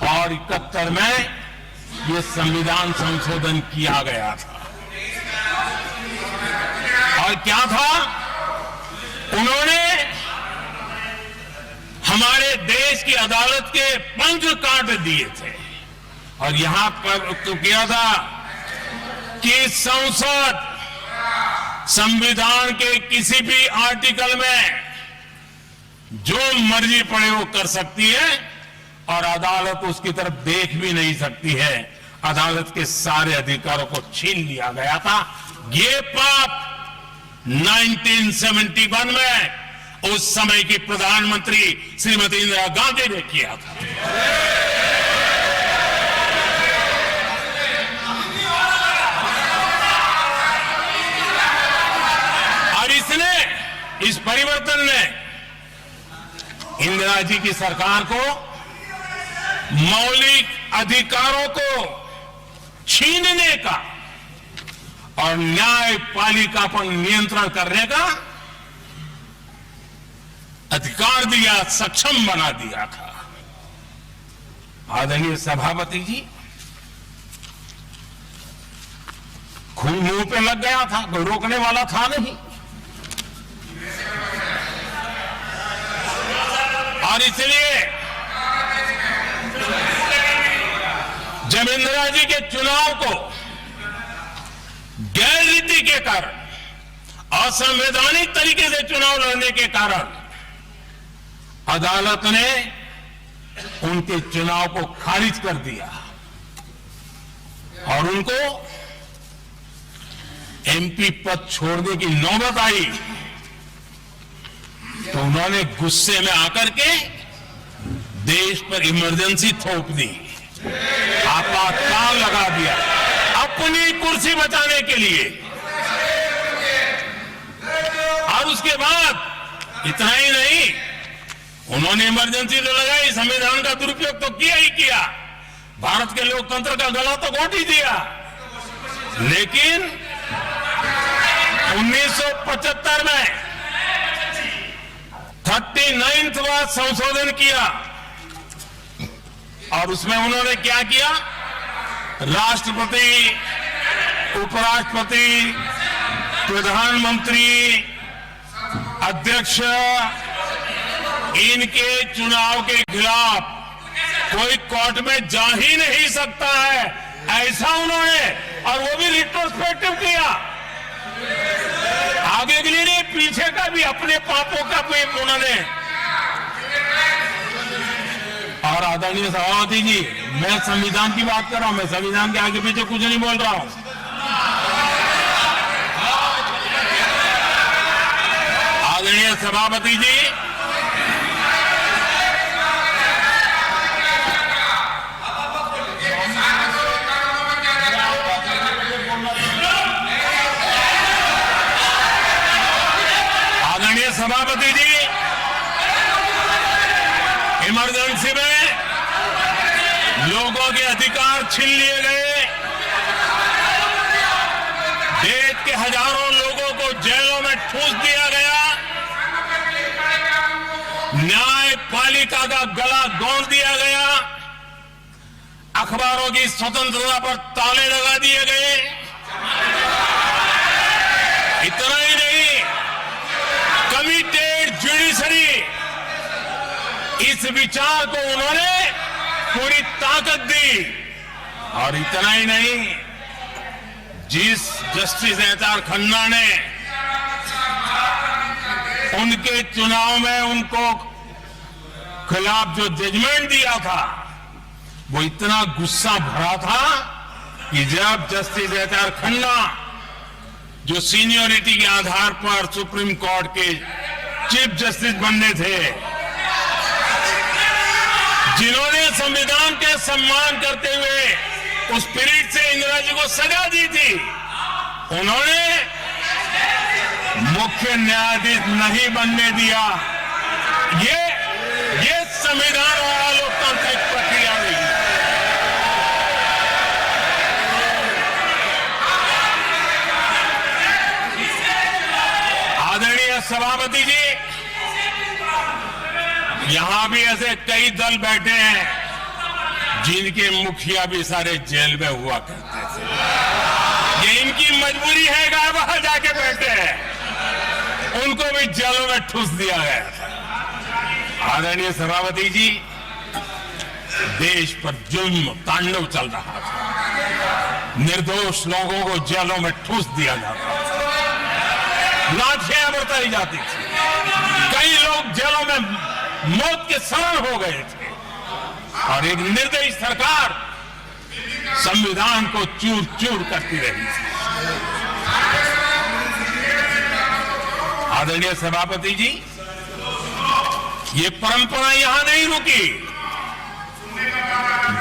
S1: और 71 में ये संविधान संशोधन किया गया था। और क्या था, उन्होंने हमारे देश की अदालत के पंख काट दिए थे और यहां पर तो किया था कि संसद संविधान के किसी भी आर्टिकल में जो मर्जी पड़े वो कर सकती है और अदालत उसकी तरफ देख भी नहीं सकती है। अदालत के सारे अधिकारों को छीन लिया गया था। ये पाप 1971 में उस समय की प्रधानमंत्री श्रीमती इंदिरा गांधी ने किया था। और इस परिवर्तन ने इंदिरा जी की सरकार को मौलिक अधिकारों को छीनने का और न्यायपालिका पर नियंत्रण करने का अधिकार दिया, सक्षम बना दिया था। आदरणीय सभापति जी, खून मुंह पे लग गया था, कोई रोकने वाला था नहीं। और इसलिए जब इंदिरा जी के चुनाव को गैर रीति के कारण, असंवैधानिक तरीके से चुनाव लड़ने के कारण अदालत ने उनके चुनाव को खारिज कर दिया और उनको एमपी पद छोड़ने की नौबत आई, तो उन्होंने गुस्से में आकर के देश पर इमरजेंसी थोप दी, आपातकाल लगा दिया अपनी कुर्सी बचाने के लिए। और उसके बाद इतना ही नहीं, उन्होंने इमरजेंसी तो लगाई, संविधान का दुरुपयोग तो किया ही किया, भारत के लोकतंत्र का गला तो घोट ही दिया। लेकिन 1975 में 39वां संशोधन किया और उसमें उन्होंने क्या किया, राष्ट्रपति, उपराष्ट्रपति, प्रधानमंत्री, अध्यक्ष, इनके चुनाव के खिलाफ कोई कोर्ट में जा ही नहीं सकता है, ऐसा उन्होंने, और वो भी रिट्रोस्पेक्टिव किया, आगे के लिए नहीं, पीछे का भी, अपने पापों का भी उन्होंने। और आदरणीय सभापति जी, मैं संविधान की बात कर रहा हूं, मैं संविधान के आगे पीछे कुछ नहीं बोल रहा हूं। आदरणीय सभापति जी, आदरणीय सभापति जी, इमरजेंसी में लोगों के अधिकार छीन लिए गए, देश के हजारों लोगों को जेलों में ठूस दिया गया, न्यायपालिका का गला दौड़ दिया गया, अखबारों की स्वतंत्रता पर ताले लगा दिए गए। इतना ही नहीं, कमिटेड जुडिशरी, इस विचार को उन्होंने पूरी ताकत दी। और इतना ही नहीं, जिस जस्टिस एच.आर. खन्ना ने उनके चुनाव में उनको खिलाफ जो जजमेंट दिया था, वो इतना गुस्सा भरा था कि जब जस्टिस एच.आर. खन्ना, जो सीनियरिटी के आधार पर सुप्रीम कोर्ट के चीफ जस्टिस बनने थे, जिन्होंने संविधान के सम्मान करते हुए उस पीरियड से इंदिरा जी को सजा दी थी, उन्होंने मुख्य न्यायाधीश नहीं बनने दिया। ये संविधान और लोकतांत्रिक प्रक्रिया रही। आदरणीय सभापति जी, यहां भी ऐसे कई दल बैठे हैं जिनके मुखिया भी सारे जेल में हुआ करते थे। ये इनकी मजबूरी है कि वहां जाके बैठे हैं, उनको भी जेलों में ठूस दिया गया था। आदरणीय सभापति जी, देश पर जुल्म तांडव चल रहा था, निर्दोष लोगों को जेलों में ठूस दिया जाता था, लाठियां बरताई जाती थी, कई लोग जेलों में मौत के शरण हो गए थे, और एक निर्दयी सरकार संविधान को चूर चूर करती रही थी। आदरणीय सभापति जी, ये परंपरा यहां नहीं रुकी।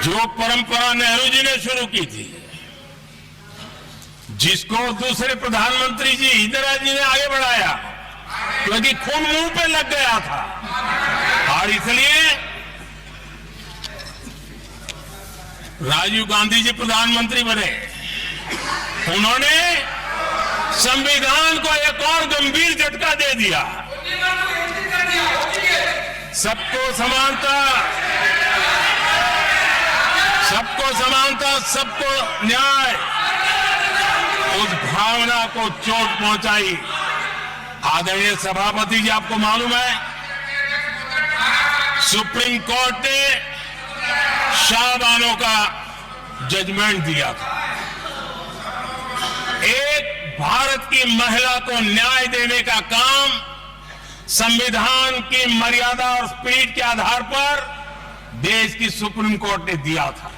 S1: जो परंपरा नेहरू जी ने शुरू की थी, जिसको दूसरे प्रधानमंत्री जी इंदिरा जी ने आगे बढ़ाया, क्योंकि खून मुंह पे लग गया था, और इसलिए राजीव गांधी जी प्रधानमंत्री बने। उन्होंने संविधान को एक और गंभीर झटका दे दिया। सबको समानता, सबको समानता, सबको न्याय, उस भावना को चोट पहुंचाई। आदरणीय सभापति जी, आपको मालूम है, सुप्रीम कोर्ट ने शाहबानो का जजमेंट दिया था। एक भारत की महिला को न्याय देने का काम संविधान की मर्यादा और स्पिरिट के आधार पर देश की सुप्रीम कोर्ट ने दिया था।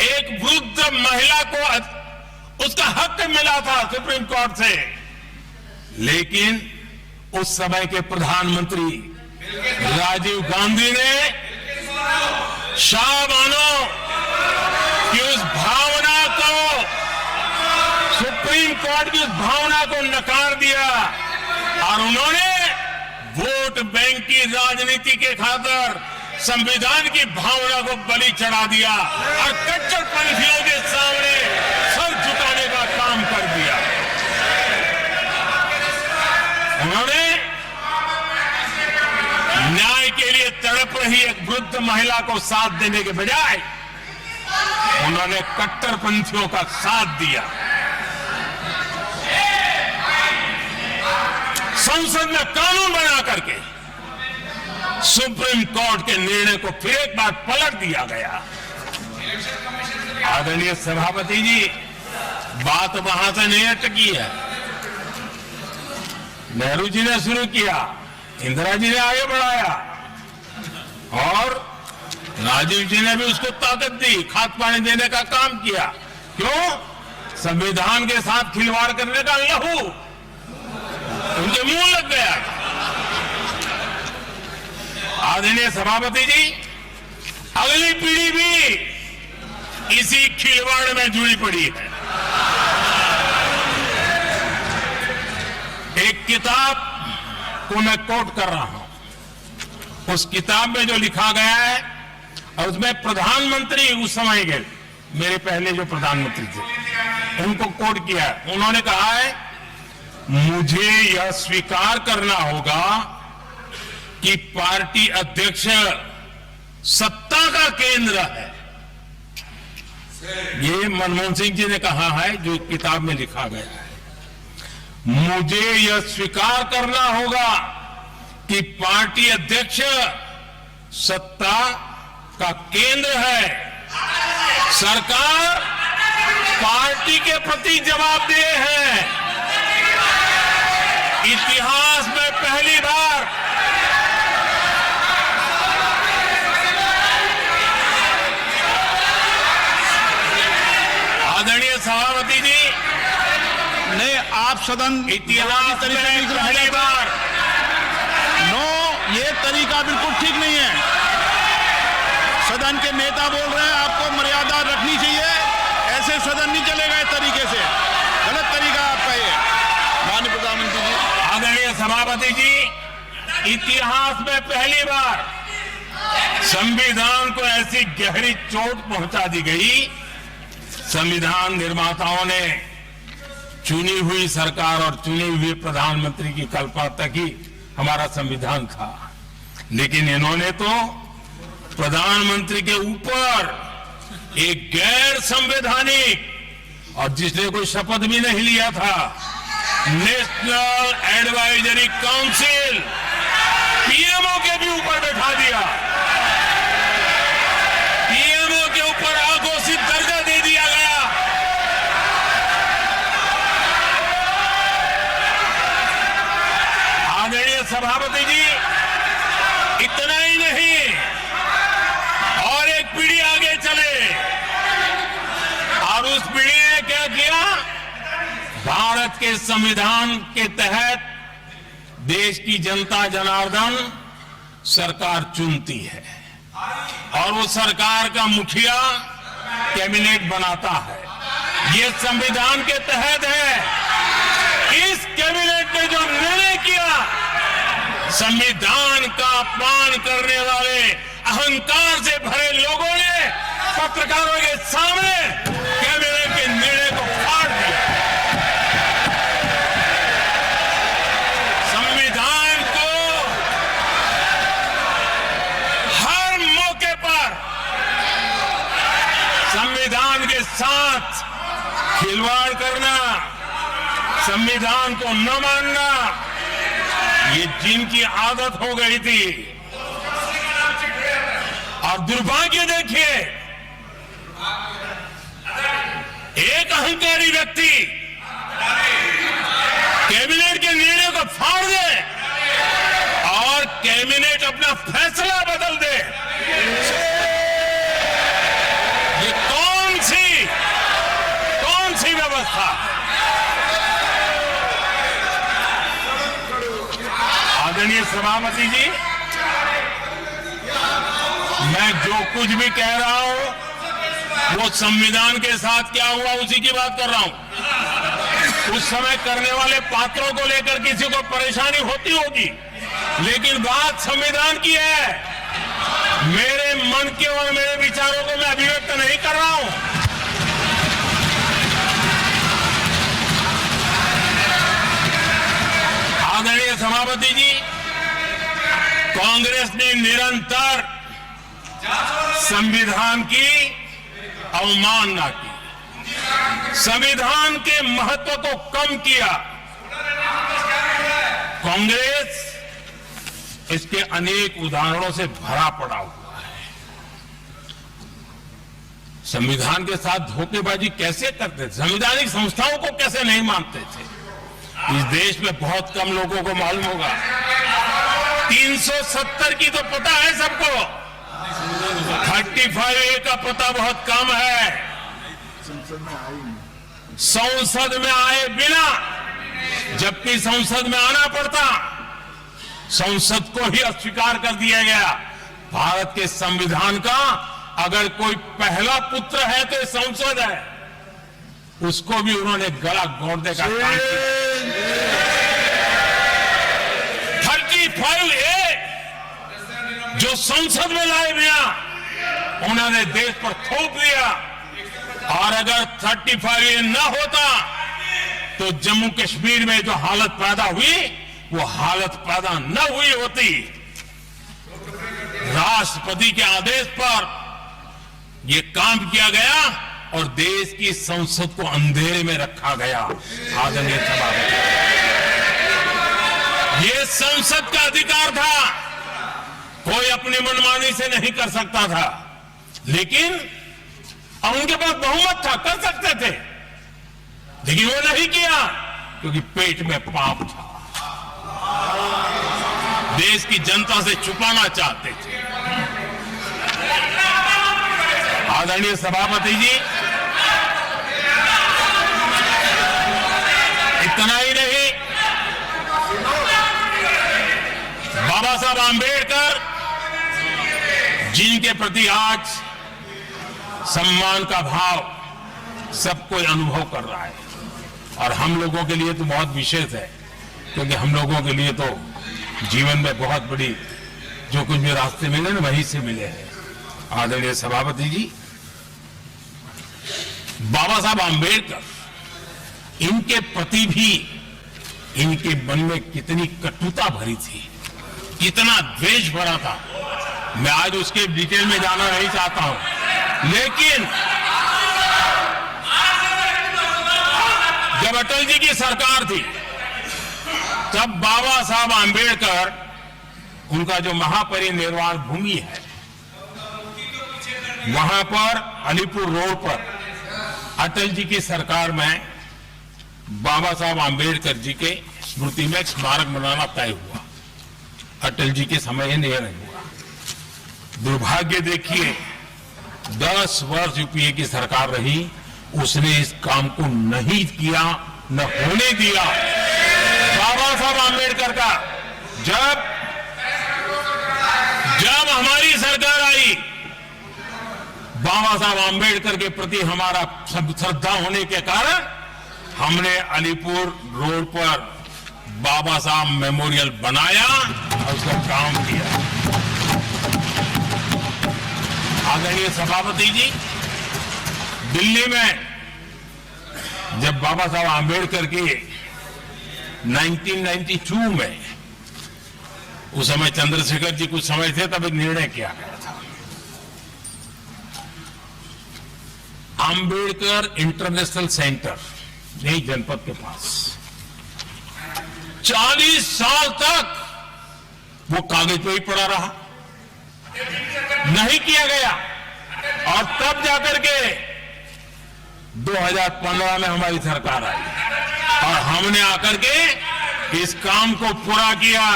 S1: एक वृद्ध महिला को उसका हक मिला था सुप्रीम कोर्ट से, लेकिन उस समय के प्रधानमंत्री राजीव गांधी ने शाहबानो की उस भावना को, सुप्रीम कोर्ट की उस भावना को नकार दिया, और उन्होंने वोट बैंक की राजनीति के खातिर संविधान की भावना को बलि चढ़ा दिया और कट्टरपंथियों के सामने सर झुकाने का काम कर दिया। उन्होंने न्याय के लिए तड़प रही एक वृद्ध महिला को साथ देने के बजाय उन्होंने कट्टरपंथियों का साथ दिया। संसद में कानून बना करके सुप्रीम कोर्ट के निर्णय को फिर एक बार पलट दिया गया। आदरणीय सभापति जी, बात वहां से नहीं अटकी है। नेहरू जी ने शुरू किया, इंदिरा जी ने आगे बढ़ाया, और राजीव जी ने भी उसको ताकत दी, खाद पानी देने का काम किया। क्यों? संविधान के साथ खिलवाड़ करने का लहू उनके मुंह लग गया। आदरणीय सभापति जी, अगली पीढ़ी भी इसी खिलवाड़ में जुड़ी पड़ी है। एक किताब को मैं कोट कर रहा हूं। उस किताब में जो लिखा गया है, और उसमें प्रधानमंत्री उस समय के मेरे पहले जो प्रधानमंत्री थे उनको कोट किया है। उन्होंने कहा है, मुझे यह स्वीकार करना होगा कि पार्टी अध्यक्ष सत्ता का केंद्र है। ये मनमोहन सिंह जी ने कहा है, जो किताब में लिखा गया है। मुझे यह स्वीकार करना होगा कि पार्टी अध्यक्ष सत्ता का केंद्र है। सरकार पार्टी के प्रति जवाबदेह है। इतिहास में पहली बार आदरणीय सभापति जी,
S2: नहीं, आप सदन
S1: इतिहास में पहली बार
S2: ये तरीका बिल्कुल ठीक नहीं है। सदन के नेता बोल रहे हैं, आपको मर्यादा रखनी चाहिए। ऐसे सदन नहीं चलेगा इस तरीके से, गलत तरीका आपका ये। माननीय प्रधानमंत्री जी,
S1: आदरणीय सभापति जी, इतिहास में पहली बार संविधान को ऐसी गहरी चोट पहुंचा दी गई। संविधान निर्माताओं ने चुनी हुई सरकार और चुने हुए प्रधानमंत्री की कल्पना तक ही हमारा संविधान था, लेकिन इन्होंने तो प्रधानमंत्री के ऊपर एक गैर संवैधानिक, और जिसने कोई शपथ भी नहीं लिया था, नेशनल एडवाइजरी काउंसिल पीएमओ के भी ऊपर बैठा दिया। पीएमओ के ऊपर अघोषित दर्जा दे दिया गया। आदरणीय सभापति जी, इतना ही नहीं, और एक पीढ़ी आगे चले, और उस पीढ़ी ने क्या किया? भारत के संविधान के तहत देश की जनता जनार्दन सरकार चुनती है, और वो सरकार का मुखिया कैबिनेट बनाता है। ये संविधान के तहत है। इस कैबिनेट ने जो निर्णय किया, संविधान का अपमान करने वाले अहंकार से भरे लोगों ने पत्रकारों के सामने कैबिनेट के निर्णय को फाड़ दिया। संविधान को हर मौके पर संविधान के साथ खिलवाड़ करना, संविधान को न मानना, ये जिनकी आदत हो गई थी। और दुर्भाग्य देखिए, एक अहंकारी व्यक्ति कैबिनेट के निर्णय को फाड़ दे और कैबिनेट अपना फैसला बदल दे। ये कौन सी व्यवस्था? आदरणीय सभापति जी, मैं जो कुछ भी कह रहा हूं वो संविधान के साथ क्या हुआ उसी की बात कर रहा हूं। उस समय करने वाले पात्रों को लेकर किसी को परेशानी होती होगी, लेकिन बात संविधान की है। मेरे मन के और मेरे विचारों को मैं अभिव्यक्त नहीं कर रहा हूं। आदरणीय सभापति जी, कांग्रेस ने निरंतर संविधान की अवमानना की, संविधान के महत्व को कम किया। कांग्रेस इसके अनेक उदाहरणों से भरा पड़ा हुआ है। संविधान के साथ धोखेबाजी कैसे करते थे, संवैधानिक संस्थाओं को कैसे नहीं मानते थे, इस देश में बहुत कम लोगों को मालूम होगा। 370 की तो पता है सबको, 35A का पता बहुत कम है। संसद में आए बिना, जबकि संसद में आना पड़ता, संसद को ही अस्वीकार कर दिया गया। भारत के संविधान का अगर कोई पहला पुत्र है तो संसद है, उसको भी उन्होंने गला घोंटने का काम किया। 35A जो संसद में लाए बिना उन्होंने देश पर थोप दिया, और अगर 35A न होता तो जम्मू कश्मीर में जो हालत पैदा हुई वो हालत पैदा न हुई होती। राष्ट्रपति के आदेश पर यह काम किया गया और देश की संसद को अंधेरे में रखा गया। आदरणीय सभापति, ये संसद का अधिकार था, कोई अपनी मनमानी से नहीं कर सकता था, लेकिन उनके पास बहुमत था, कर सकते थे, लेकिन वो नहीं किया क्योंकि पेट में पाप था, देश की जनता से छुपाना चाहते थे। आदरणीय सभापति जी, इतना ही नहीं, बाबा साहब आंबेडकर जिनके प्रति आज सम्मान का भाव सब कोई अनुभव कर रहा है, और हम लोगों के लिए तो बहुत विशेष है, क्योंकि हम लोगों के लिए तो जीवन में बहुत बड़ी जो कुछ भी रास्ते मिले ना वहीं से मिले हैं। आदरणीय सभापति जी, बाबा साहब आंबेडकर, इनके प्रति भी इनके मन में कितनी कटुता भरी थी, कितना द्वेष भरा था, मैं आज उसके डिटेल में जाना नहीं चाहता हूं, लेकिन जब अटल जी की सरकार थी तब बाबा साहब आंबेडकर, उनका जो महापरिनिर्वाण भूमि है, वहां पर अलीपुर रोड पर अटल जी की सरकार में बाबा साहब आंबेडकर जी के स्मृति में एक स्मारक बनाना तय हुआ। अटल जी के समय यह नहीं हुआ। दुर्भाग्य देखिए, 10 वर्ष यूपीए की सरकार रही, उसने इस काम को नहीं किया, न होने दिया। बाबा साहब आंबेडकर का जब हमारी सरकार आई, बाबा साहब आंबेडकर के प्रति हमारा श्रद्धा होने के कारण हमने अलीपुर रोड पर बाबा साहब मेमोरियल बनाया और उसका काम किया। आदरणीय सभापति जी, दिल्ली में जब बाबा साहब आंबेडकर के 1992 में, उस समय चंद्रशेखर जी कुछ समय थे, तब एक निर्णय किया गया था, आंबेडकर इंटरनेशनल सेंटर नई जनपद के पास 40 साल तक वो कागज पे ही पड़ा रहा, नहीं किया गया, और तब जाकर के 2015 में हमारी सरकार आई और हमने आकर के इस काम को पूरा किया।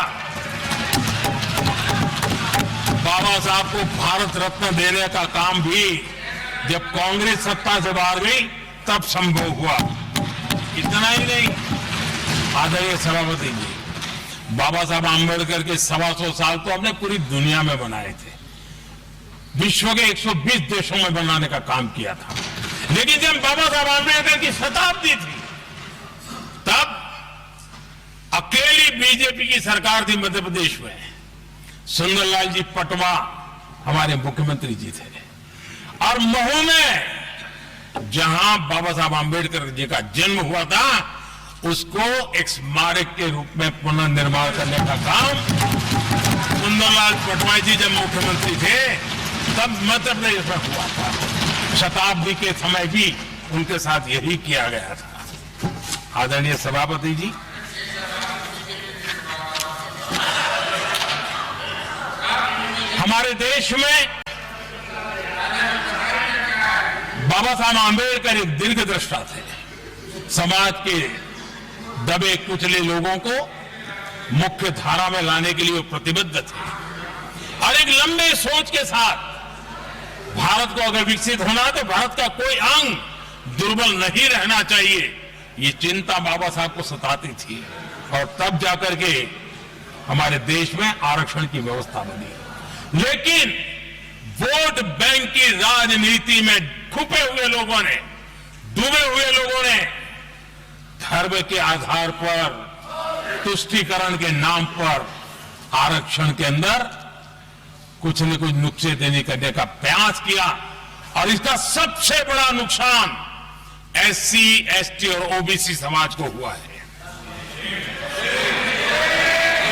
S1: बाबा साहब को भारत रत्न देने का काम भी जब कांग्रेस सत्ता से बाहर गई तब संभव हुआ। इतना ही नहीं, आदरणीय सभापति जी, बाबा साहब आंबेडकर के 125 साल तो हमने पूरी दुनिया में बनाए थे, विश्व के 120 देशों में बनाने का काम किया था, लेकिन जब बाबा साहब आंबेडकर की शताब्दी थी तब अकेली बीजेपी की सरकार थी मध्य प्रदेश में। सुंदरलाल जी पटवा हमारे मुख्यमंत्री जी थे, और महू में जहां बाबा साहब आंबेडकर जी का जन्म हुआ था उसको एक स्मारक के रूप में पुनर्निर्माण करने का काम सुंदरलाल पटवा जी जब मुख्यमंत्री थे तब मध्य प्रदेश में हुआ था। शताब्दी के समय भी उनके साथ यही किया गया था। आदरणीय सभापति जी, हमारे देश में बाबा साहब आंबेडकर एक दीर्घदृष्टा थे, समाज के दबे कुचले लोगों को मुख्य धारा में लाने के लिए वो प्रतिबद्ध थे, और एक लंबे सोच के साथ भारत को अगर विकसित होना है तो भारत का कोई अंग दुर्बल नहीं रहना चाहिए, ये चिंता बाबा साहब को सताती थी। और तब जाकर के हमारे देश में आरक्षण की व्यवस्था बनी। लेकिन वोट बैंक की राजनीति में छुपे हुए लोगों ने, डूबे हुए लोगों ने धर्म के आधार पर, तुष्टीकरण के नाम पर आरक्षण के अंदर कुछ न कुछ नुक्सेदनी करने का प्रयास किया। और इसका सबसे बड़ा नुकसान SC, ST और OBC समाज को हुआ है।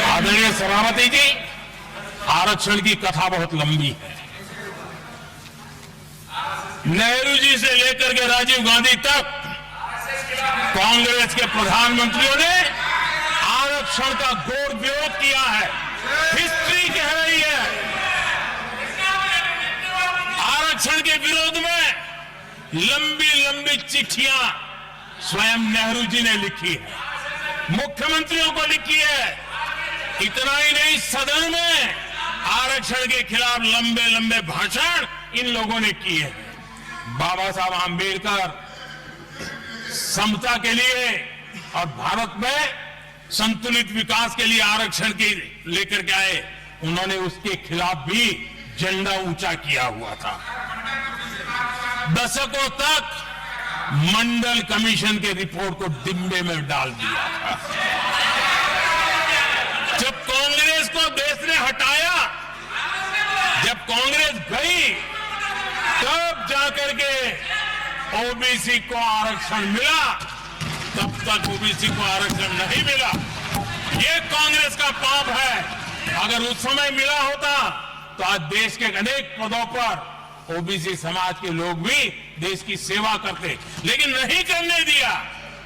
S1: आदरणीय सभापति जी, आरक्षण की कथा बहुत लंबी है। नेहरू जी से लेकर के राजीव गांधी तक कांग्रेस के प्रधानमंत्रियों ने आरक्षण का घोर विरोध किया है। हिस्ट्री कह रही है आरक्षण के विरोध में लंबी लंबी चिट्ठियां स्वयं नेहरू जी ने लिखी है, मुख्यमंत्रियों को लिखी है। इतना ही नहीं, सदन में आरक्षण के खिलाफ लंबे लंबे भाषण इन लोगों ने किए हैं। बाबा साहब आंबेडकर समता के लिए और भारत में संतुलित विकास के लिए आरक्षण की लेकर के आए, उन्होंने उसके खिलाफ भी झंडा ऊंचा किया हुआ था। दशकों तक मंडल कमीशन के रिपोर्ट को डिब्बे में डाल दिया था। जब कांग्रेस को देश ने हटाया, जब कांग्रेस गई, तब जाकर के ओबीसी को आरक्षण मिला। तब तक ओबीसी को आरक्षण नहीं मिला। ये कांग्रेस का पाप है। अगर उस समय मिला होता तो आज देश के अनेक पदों पर ओबीसी समाज के लोग भी देश की सेवा करते, लेकिन नहीं करने दिया,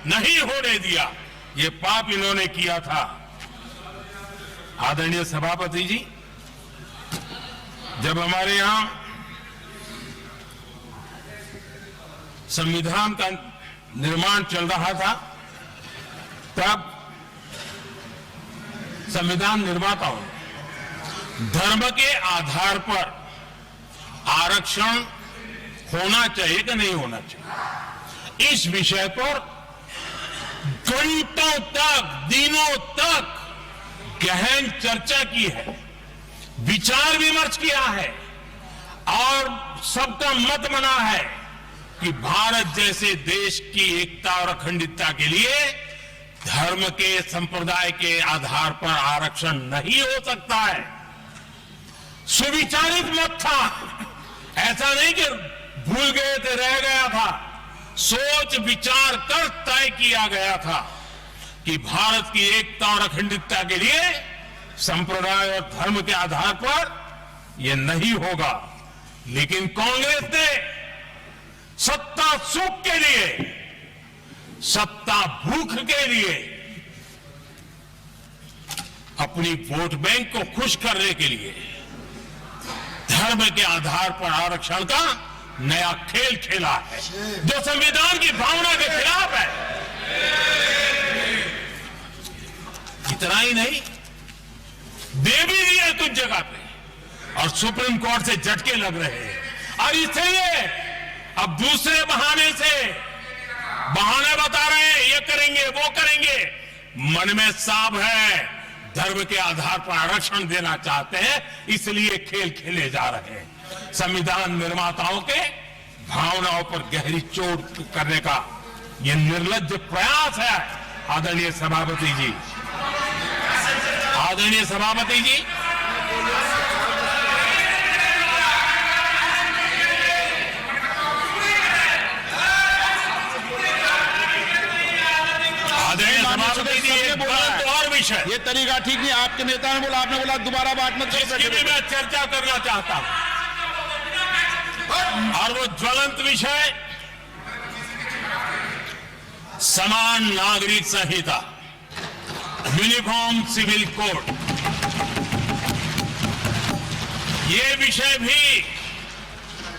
S1: नहीं होने दिया। ये पाप इन्होंने किया था। आदरणीय सभापति जी, जब हमारे यहां संविधान का निर्माण चल रहा था, तब संविधान निर्माताओं ने धर्म के आधार पर आरक्षण होना चाहिए कि नहीं होना चाहिए, इस विषय पर घंटों तक, दिनों तक गहन चर्चा की है, विचार विमर्श किया है और सबका मत बना है कि भारत जैसे देश की एकता और अखंडता के लिए धर्म के, संप्रदाय के आधार पर आरक्षण नहीं हो सकता है। सुविचारित मत था, ऐसा नहीं कि भूल गए थे, रह गया था। सोच विचार कर तय किया गया था कि भारत की एकता और अखंडता के लिए संप्रदाय और धर्म के आधार पर यह नहीं होगा। लेकिन कांग्रेस ने सत्ता सुख के लिए, सत्ता भूख के लिए, अपनी वोट बैंक को खुश करने के लिए धर्म के आधार पर आरक्षण का नया खेल खेला है, जो संविधान की भावना के खिलाफ है। इतना ही नहीं, दे भी दिया कुछ जगह पे और सुप्रीम कोर्ट से झटके लग रहे हैं। और इसलिए अब दूसरे बहाने से बहाने बता रहे हैं, ये करेंगे वो करेंगे। मन में साफ है, धर्म के आधार पर आरक्षण देना चाहते हैं, इसलिए खेल खेले जा रहे हैं। संविधान निर्माताओं के भावनाओं पर गहरी चोट करने का यह निर्लज्ज प्रयास है। आदरणीय सभापति जी, आदरणीय सभापति जी, और विषय,
S2: ये तरीका ठीक नहीं। आपके नेता ने बोला, आपने बोला दोबारा बात मत करो।
S1: इसकी भी मैं चर्चा करना चाहता हूं, और वो ज्वलंत विषय समान नागरिक संहिता, यूनिफॉर्म सिविल कोड। ये विषय भी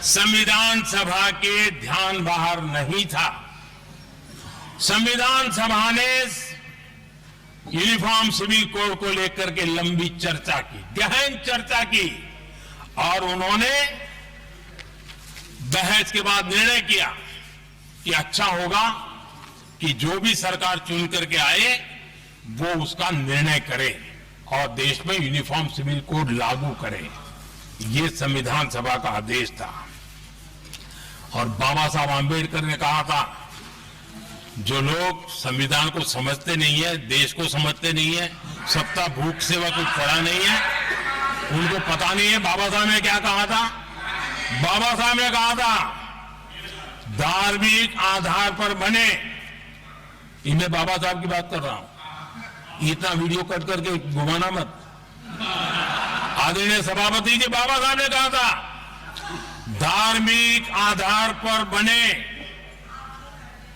S1: संविधान सभा के ध्यान बाहर नहीं था। संविधान सभा ने यूनिफॉर्म सिविल कोड को लेकर के लंबी चर्चा की, गहन चर्चा की, और उन्होंने बहस के बाद निर्णय किया कि अच्छा होगा कि जो भी सरकार चुन करके आए वो उसका निर्णय करे और देश में यूनिफॉर्म सिविल कोड लागू करे। ये संविधान सभा का आदेश था। और बाबा साहब आंबेडकर ने कहा था, जो लोग संविधान को समझते नहीं है, देश को समझते नहीं है, सत्ता भूख सेवा कुछ पड़ा नहीं है, उनको पता नहीं है बाबा साहब ने क्या कहा था। बाबा साहब ने कहा था, धार्मिक आधार पर बने, मैं बाबा साहब की बात कर रहा हूं, इतना वीडियो कट करके घुमाना मत। आदरणीय सभापति जी, बाबा साहब ने कहा था, धार्मिक आधार पर बने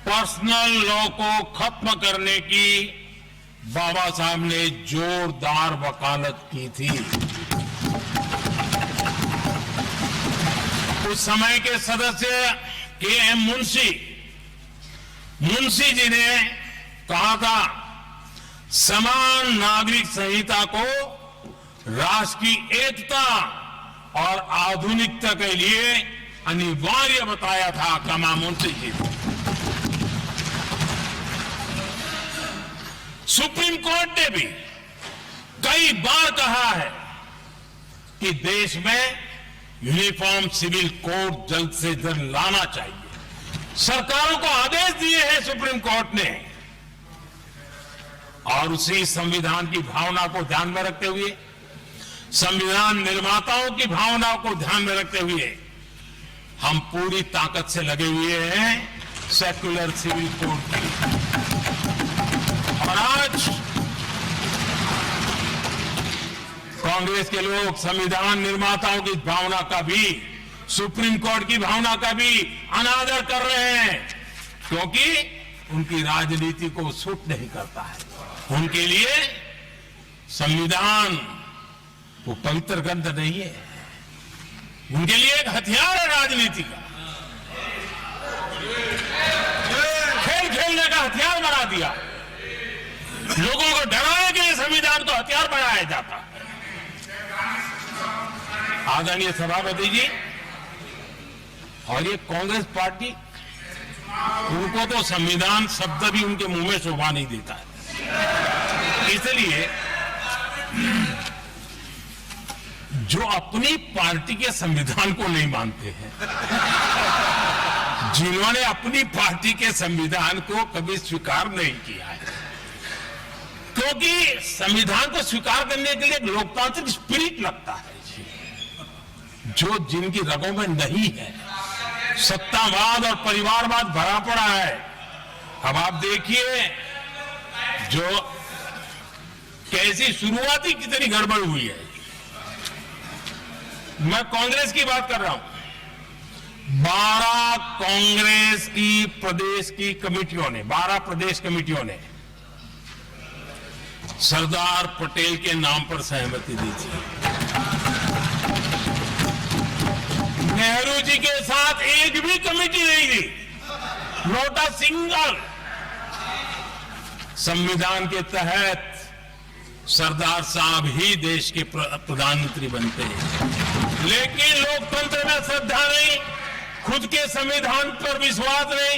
S1: पर्सनल लॉ को खत्म करने की बाबा साहब ने जोरदार वकालत की थी। उस समय के सदस्य के.एम. मुंशी जी ने कहा था, समान नागरिक संहिता को राष्ट्र की एकता और आधुनिकता के लिए अनिवार्य बताया था। कमा मुंशी जी। सुप्रीम कोर्ट ने भी कई बार कहा है कि देश में यूनिफॉर्म सिविल कोड जल्द से जल्द लाना चाहिए। सरकारों को आदेश दिए हैं सुप्रीम कोर्ट ने। और उसी संविधान की भावना को ध्यान में रखते हुए, संविधान निर्माताओं की भावनाओं को ध्यान में रखते हुए हम पूरी ताकत से लगे हुए हैं सेक्युलर सिविल कोड की। और आज कांग्रेस के लोग संविधान निर्माताओं की भावना का भी, सुप्रीम कोर्ट की भावना का भी अनादर कर रहे हैं, क्योंकि उनकी राजनीति को सूट नहीं करता है। उनके लिए संविधान वो पवित्र ग्रंथ नहीं है, उनके लिए एक हथियार है राजनीति का। खेल खेलने का हथियार बना दिया। लोगों को डराने के लिए संविधान को हथियार बनाया जाता है। आदरणीय सभापति जी, और ये कांग्रेस पार्टी, उनको तो संविधान शब्द भी उनके मुंह में शोभा नहीं देता है। इसलिए जो अपनी पार्टी के संविधान को नहीं मानते हैं, जिन्होंने अपनी पार्टी के संविधान को कभी स्वीकार नहीं किया है, क्योंकि संविधान को स्वीकार करने के लिए लोकतांत्रिक स्पिरिट लगता है, जो जिनकी रगों में नहीं है। सत्तावाद और परिवारवाद भरा पड़ा है। अब आप देखिए जो कैसी शुरुआती कितनी गड़बड़ हुई है। मैं कांग्रेस की बात कर रहा हूं। 12 कांग्रेस की प्रदेश की कमेटियों ने, 12 प्रदेश कमेटियों ने सरदार पटेल के नाम पर सहमति दी थी। नेहरू जी के साथ एक भी कमेटी नहीं थी, नॉट अ सिंगल। संविधान के तहत सरदार साहब ही देश के प्रधानमंत्री बनते हैं, लेकिन लोकतंत्र में श्रद्धा नहीं, खुद के संविधान पर विश्वास नहीं,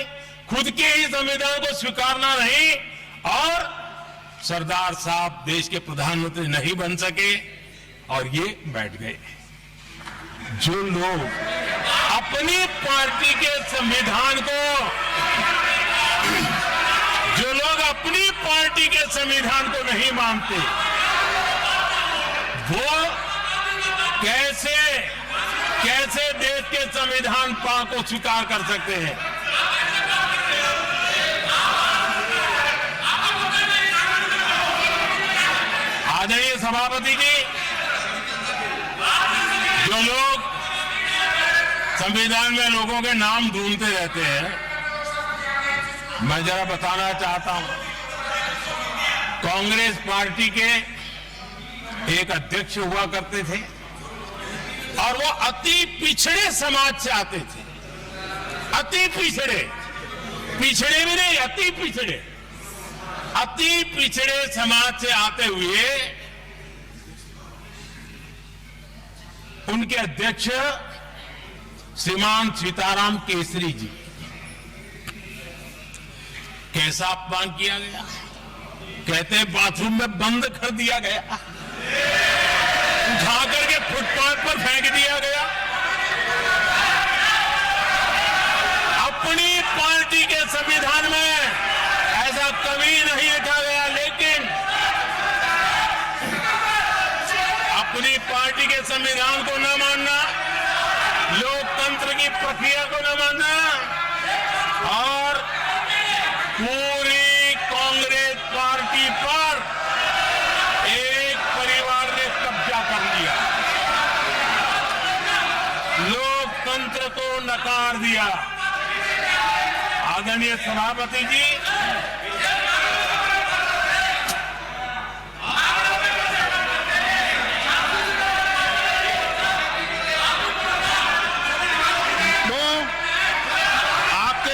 S1: खुद के ही संविधान को स्वीकारना नहीं, और सरदार साहब देश के प्रधानमंत्री नहीं बन सके और ये बैठ गए। जो लोग अपनी पार्टी के संविधान को, जो लोग अपनी पार्टी के संविधान को नहीं मानते, वो कैसे देश के संविधान को स्वीकार कर सकते हैं। आदरणीय सभापति जी, जो लोग संविधान में लोगों के नाम ढूंढते रहते हैं, मैं जरा बताना चाहता हूं, कांग्रेस पार्टी के एक अध्यक्ष हुआ करते थे और वो अति पिछड़े समाज से आते थे। अति पिछड़े, पिछड़े भी नहीं, अति पिछड़े समाज से आते हुए उनके अध्यक्ष श्रीमान सीताराम केसरी जी, कैसा अपमान किया गया। कहते हैं बाथरूम में बंद कर दिया गया, उठा करके फुटपाथ पर फेंक दिया गया। अपनी पार्टी के संविधान में ऐसा कभी नहीं लिखा गया, लेकिन अपनी पार्टी के संविधान को न मानना, लोकतंत्र की प्रक्रिया को न मानना और पूरी कांग्रेस पार्टी पर एक परिवार ने कब्जा कर लिया, लोकतंत्र को नकार दिया। आदरणीय सभापति जी,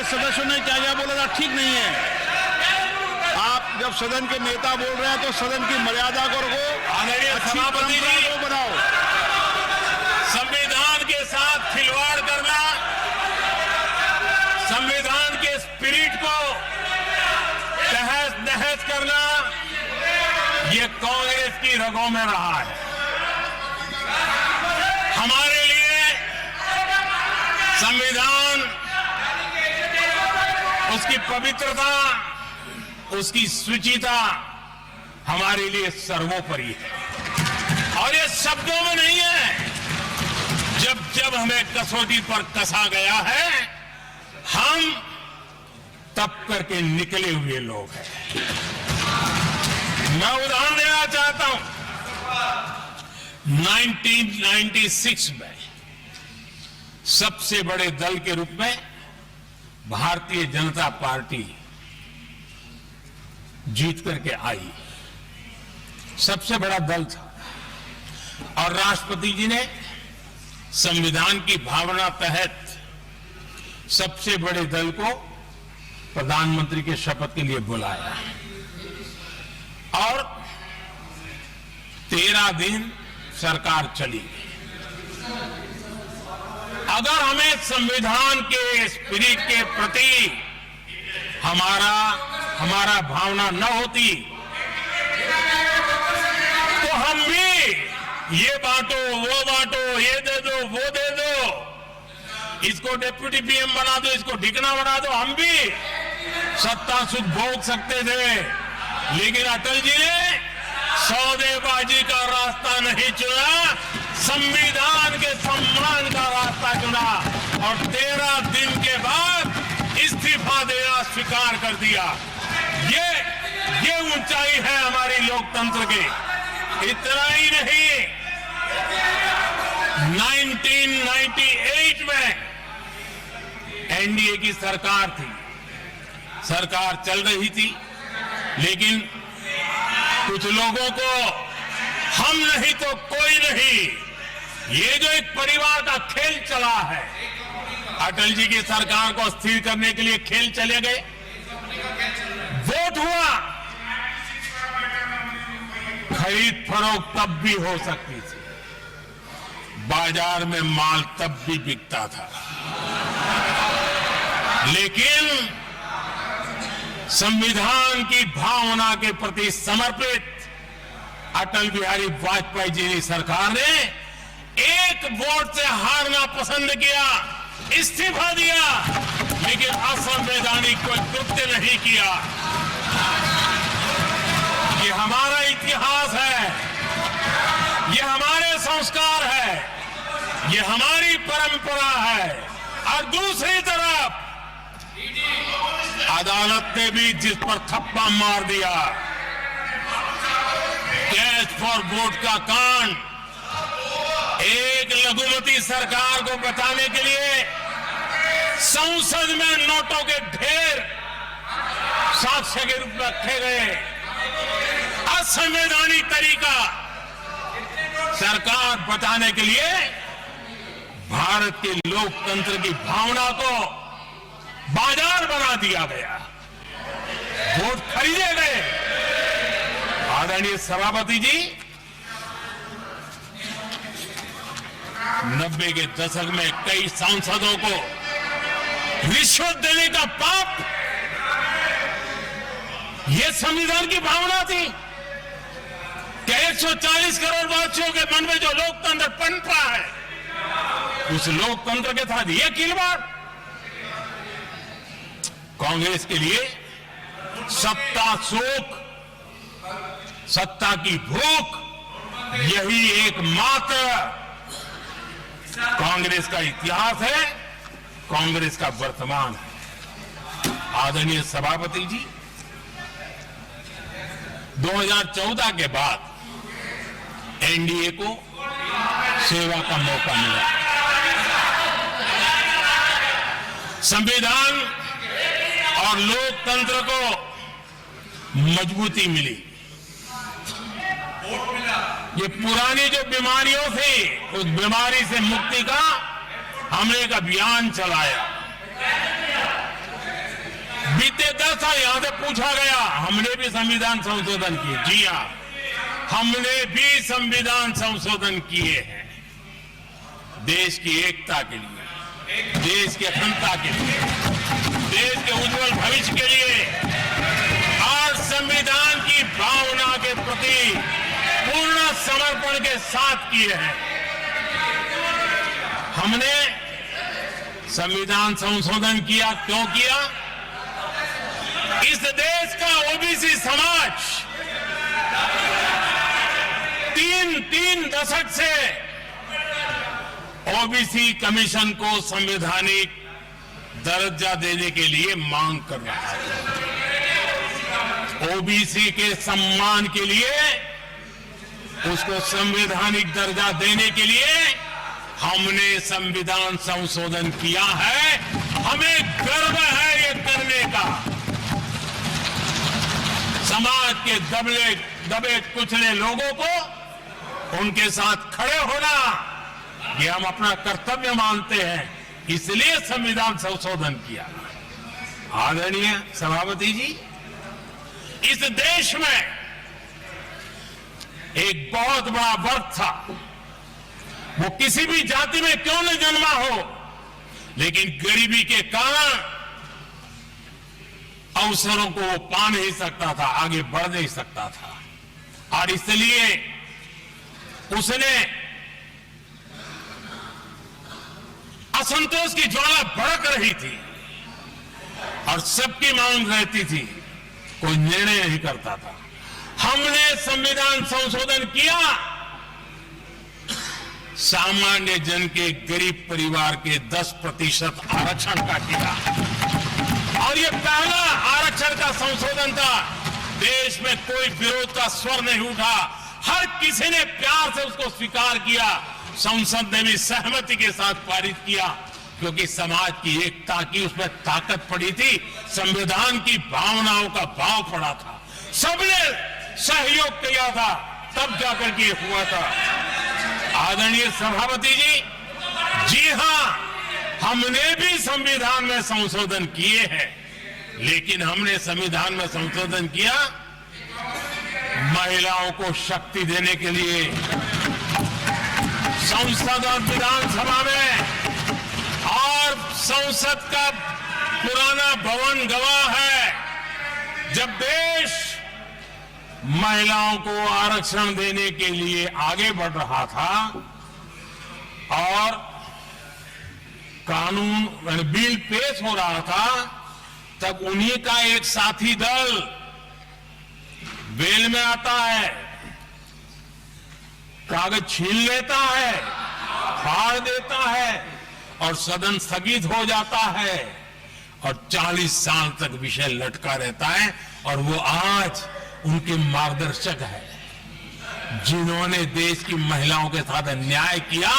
S2: सदस्यों ने क्या क्या बोला था ठीक नहीं है। आप जब सदन के नेता बोल रहे हैं तो सदन की मर्यादा को रखो, अच्छी परंपरा को बनाओ।
S1: संविधान के साथ खिलवाड़ करना, संविधान के स्पिरिट को तहस नहस करना, ये कांग्रेस की रगों में रहा है। हमारे लिए संविधान, उसकी पवित्रता, उसकी शुचिता हमारे लिए सर्वोपरि है। और ये शब्दों में नहीं है, जब जब हमें कसौटी पर कसा गया है, हम तप करके निकले हुए लोग हैं। मैं उदाहरण देना चाहता हूं। 1996 में सबसे बड़े दल के रूप में भारतीय जनता पार्टी जीत करके आई, सबसे बड़ा दल था। और राष्ट्रपति जी ने संविधान की भावना तहत सबसे बड़े दल को प्रधानमंत्री के शपथ के लिए बुलाया और 13 दिन सरकार चली। अगर हमें संविधान के स्पिरिट के प्रति हमारा भावना न होती तो हम भी ये बांटो, वो बांटो, ये दे दो, वो दे दो, इसको डिप्टी पीएम बना दो, इसको ढिकना बना दो, हम भी सत्ता सुख भोग सकते थे। लेकिन अटल जी ने सौदेबाजी का रास्ता नहीं चुना, संविधान के सम्मान का रास्ता चुना और 13 दिन के बाद इस्तीफा देना स्वीकार कर दिया। ये ऊंचाई है हमारी लोकतंत्र की। इतना ही नहीं, 1998 में एनडीए की सरकार थी, सरकार चल रही थी, लेकिन कुछ लोगों को हम नहीं तो कोई नहीं, ये जो एक परिवार का खेल चला है, अटल जी की सरकार को अस्थिर करने के लिए खेल चले गए। वोट हुआ, खरीद फरोख्त तब भी हो सकती थी, बाजार में माल तब भी बिकता था, लेकिन संविधान की भावना के प्रति समर्पित अटल बिहारी वाजपेयी जी की सरकार ने एक वोट से हारना पसंद किया, इस्तीफा दिया, लेकिन असंवैधानिक कोई कृत्य नहीं किया। ये हमारा इतिहास है, ये हमारे संस्कार है, ये हमारी परंपरा है। और दूसरी तरफ अदालत ने भी जिस पर थप्पा मार दिया, कैश फॉर वोट का कांड, एक लघुमती सरकार को बचाने के लिए संसद में नोटों के ढेर साक्ष्य के रूप में रखे गए, असंवैधानिक तरीका। सरकार बचाने के लिए भारत के लोकतंत्र की भावना को बाजार बना दिया गया, वोट खरीदे गए। आदरणीय सभापति जी, 90 के दशक में कई सांसदों को रिश्वत देने का पाप, यह संविधान की भावना थी कि 140 करोड़ वासियों के मन में जो लोकतंत्र पनपा है, उस लोकतंत्र के साथ यह खिलवाड़। कांग्रेस के लिए सत्ता सुख, सत्ता की भूख, यही एकमात्र कांग्रेस का इतिहास है, कांग्रेस का वर्तमान है। आदरणीय सभापति जी, 2014 के बाद एनडीए को सेवा का मौका मिला। संविधान और लोकतंत्र को मजबूती मिली। ये पुरानी जो बीमारियों थी, उस बीमारी से मुक्ति का हमने एक अभियान चलाया। बीते 10 साल यहां से पूछा गया, हमने भी संविधान संशोधन किए। जी हां, हमने भी संविधान संशोधन किए हैं, देश की एकता के लिए, देश की अखंडता के लिए, देश के उज्जवल भविष्य के लिए। आज संविधान की भावना के प्रति पूर्ण समर्पण के साथ किए हैं। हमने संविधान संशोधन किया, क्यों किया? इस देश का ओबीसी समाज तीन दशक से ओबीसी कमीशन को संवैधानिक दर्जा देने के लिए मांग कर रहा है। ओबीसी के सम्मान के लिए, उसको संवैधानिक दर्जा देने के लिए हमने संविधान संशोधन किया है। हमें गर्व है ये करने का। समाज के दबे कुचले लोगों को उनके साथ खड़े होना, ये हम अपना कर्तव्य मानते हैं, इसलिए संविधान संशोधन किया। आदरणीय सभापति जी, इस देश में एक बहुत बड़ा वर्ग था, वो किसी भी जाति में क्यों न जन्मा हो, लेकिन गरीबी के कारण अवसरों को वो पा नहीं सकता था, आगे बढ़ नहीं सकता था। और इसलिए उसने असंतोष की ज्वाला भड़क रही थी और सबकी मांग रहती थी, कोई निर्णय नहीं करता था। हमने संविधान संशोधन किया, सामान्य जन के गरीब परिवार के 10% आरक्षण का किया, और ये पहला आरक्षण का संशोधन था। देश में कोई विरोध का स्वर नहीं उठा, हर किसी ने प्यार से उसको स्वीकार किया। संसद ने भी सहमति के साथ पारित किया, क्योंकि समाज की एकता की उसमें ताकत पड़ी थी, संविधान की भावनाओं का भाव पड़ा था, सबने सहयोग किया था, तब जाकर के हुआ था। आदरणीय सभापति जी, जी हां, हमने भी संविधान में संशोधन किए हैं, लेकिन हमने संविधान में संशोधन किया महिलाओं को शक्ति देने के लिए। संसद और विधानसभा में, और संसद का पुराना भवन गवाह है, जब देश महिलाओं को आरक्षण देने के लिए आगे बढ़ रहा था और कानून बिल पेश हो रहा था, तब उन्हीं का एक साथी दल वेल में आता है, कागज छीन लेता है, फाड़ देता है और सदन स्थगित हो जाता है, और 40 साल तक विषय लटका रहता है। और वो आज उनके मार्गदर्शक है, जिन्होंने देश की महिलाओं के साथ अन्याय किया,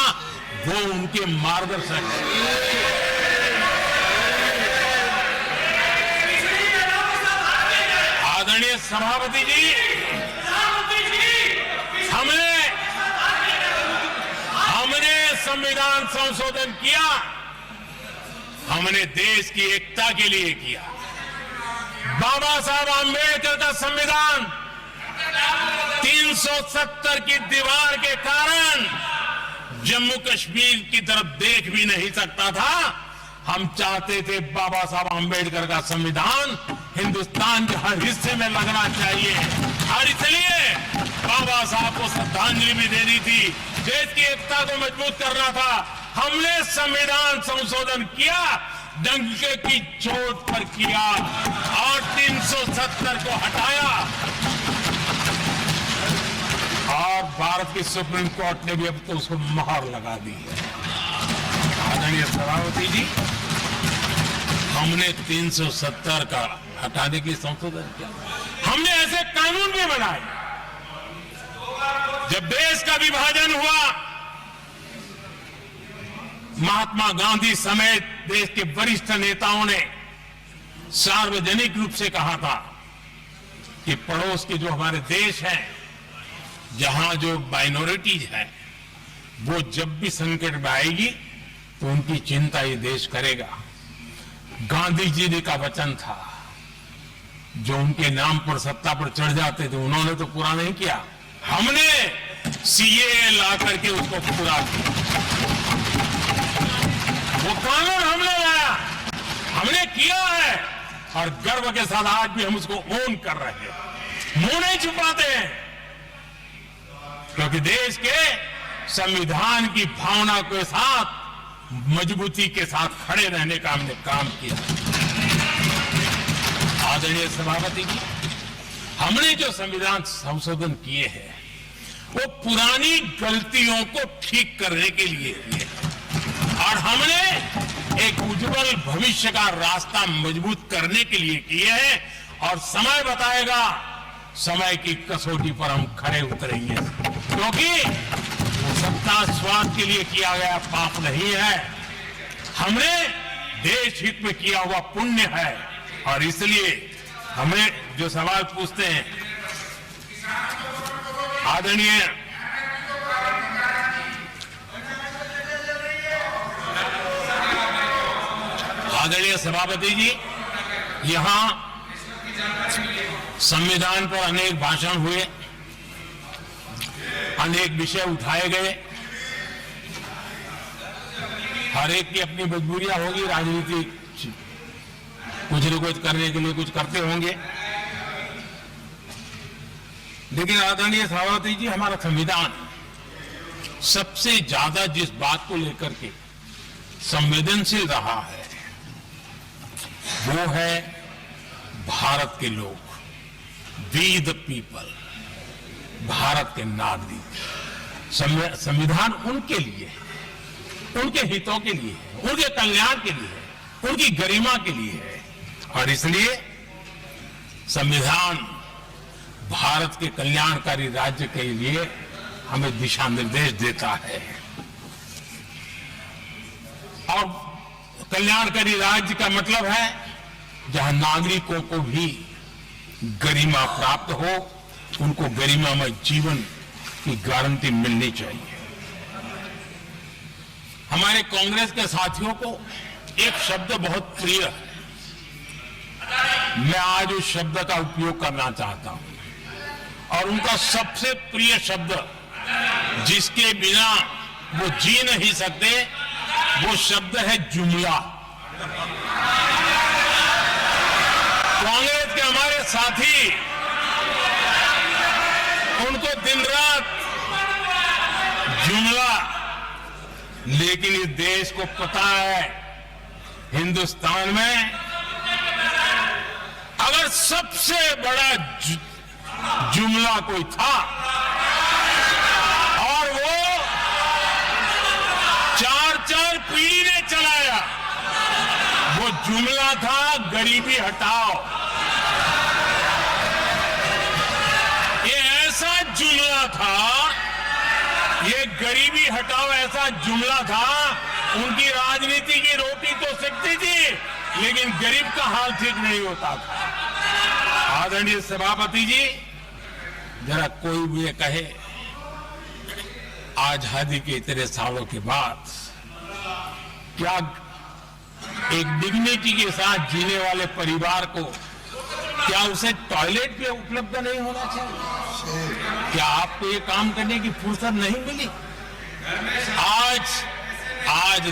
S1: वो उनके मार्गदर्शक है। आदरणीय सभापति जी, हमने संविधान संशोधन किया, हमने देश की एकता के लिए किया। बाबा साहब आंबेडकर का संविधान 370 की दीवार के कारण जम्मू कश्मीर की तरफ देख भी नहीं सकता था। हम चाहते थे बाबा साहब आंबेडकर का संविधान हिंदुस्तान के हर हिस्से में लगना चाहिए, और इसलिए बाबा साहब को श्रद्धांजलि भी देनी थी, देश की एकता को मजबूत करना था। हमने संविधान संशोधन किया, डंके की चोट पर किया और 370 को हटाया, और भारत की सुप्रीम कोर्ट ने भी अब तो उसको मोहर लगा दी है। आदरणीय सभापति जी, हमने 370 का हटाने के लिए संशोधन किया। हमने ऐसे कानून भी बनाए। जब देश का विभाजन हुआ, महात्मा गांधी समेत देश के वरिष्ठ नेताओं ने सार्वजनिक रूप से कहा था कि पड़ोस के जो हमारे देश हैं, जहां जो माइनॉरिटीज है, वो जब भी संकट में आएगी तो उनकी चिंता ये देश करेगा। गांधी जी ने का वचन था, जो उनके नाम पर सत्ता पर चढ़ जाते थे उन्होंने तो पूरा नहीं किया, हमने सीएए ला करके उसको पूरा किया। वो कानून हमने लाया, हमने किया है, और गर्व के साथ आज भी हम उसको ओन कर रहे हैं, मुंह नहीं छुपाते हैं, क्योंकि देश के संविधान की भावना के साथ मजबूती के साथ खड़े रहने का हमने काम किया। आदरणीय सभापति जी, हमने जो संविधान संशोधन किए हैं वो पुरानी गलतियों को ठीक करने के लिए किए, और हमने एक उज्जवल भविष्य का रास्ता मजबूत करने के लिए किए हैं, और समय बताएगा, समय की कसौटी पर हम खड़े उतरेंगे, क्योंकि सत्ता स्वार्थ के लिए किया गया पाप नहीं है, हमने देश हित में किया हुआ पुण्य है। और इसलिए हमें जो सवाल पूछते हैं आदरणीय सभापति जी, यहां संविधान पर अनेक भाषण हुए, अनेक विषय उठाए गए, हर एक की अपनी मजबूरियां होगी, राजनीति कुछ न कुछ करने के लिए कुछ करते होंगे, लेकिन आदरणीय सभापति जी, हमारा संविधान सबसे ज्यादा जिस बात को लेकर के संवेदनशील रहा है वो है भारत के लोग, वी द पीपल, भारत के नागरिक। संविधान उनके लिए है, उनके हितों के लिए है, उनके कल्याण के लिए है, उनकी गरिमा के लिए है, और इसलिए संविधान भारत के कल्याणकारी राज्य के लिए हमें दिशा निर्देश देता है, और कल्याणकारी राज्य का मतलब है जहां नागरिकों को भी गरिमा प्राप्त हो, उनको गरिमामय जीवन की गारंटी मिलनी चाहिए। हमारे कांग्रेस के साथियों को एक शब्द बहुत प्रिय है, मैं आज उस शब्द का उपयोग करना चाहता हूं, और उनका सबसे प्रिय शब्द जिसके बिना वो जी नहीं सकते, वो शब्द है जुमला। कांग्रेस के हमारे साथी उनको दिन रात जुमला, लेकिन इस देश को पता है हिंदुस्तान में अगर सबसे बड़ा जुमला कोई था और वो 4-4 पीढ़ी ने चलाया, वो जुमला था गरीबी हटाओ। ये ऐसा जुमला था, ये गरीबी हटाओ ऐसा जुमला था, उनकी राजनीति की रोटी तो सिकती थी, लेकिन गरीब का हाल ठीक नहीं होता था। आदरणीय सभापति जी, जरा कोई भी ये कहे आजादी के इतने सालों के बाद क्या एक डिग्निटी के साथ जीने वाले परिवार को क्या उसे टॉयलेट पे उपलब्ध नहीं होना चाहिए? क्या आपको ये काम करने की फुर्सत नहीं मिली? आज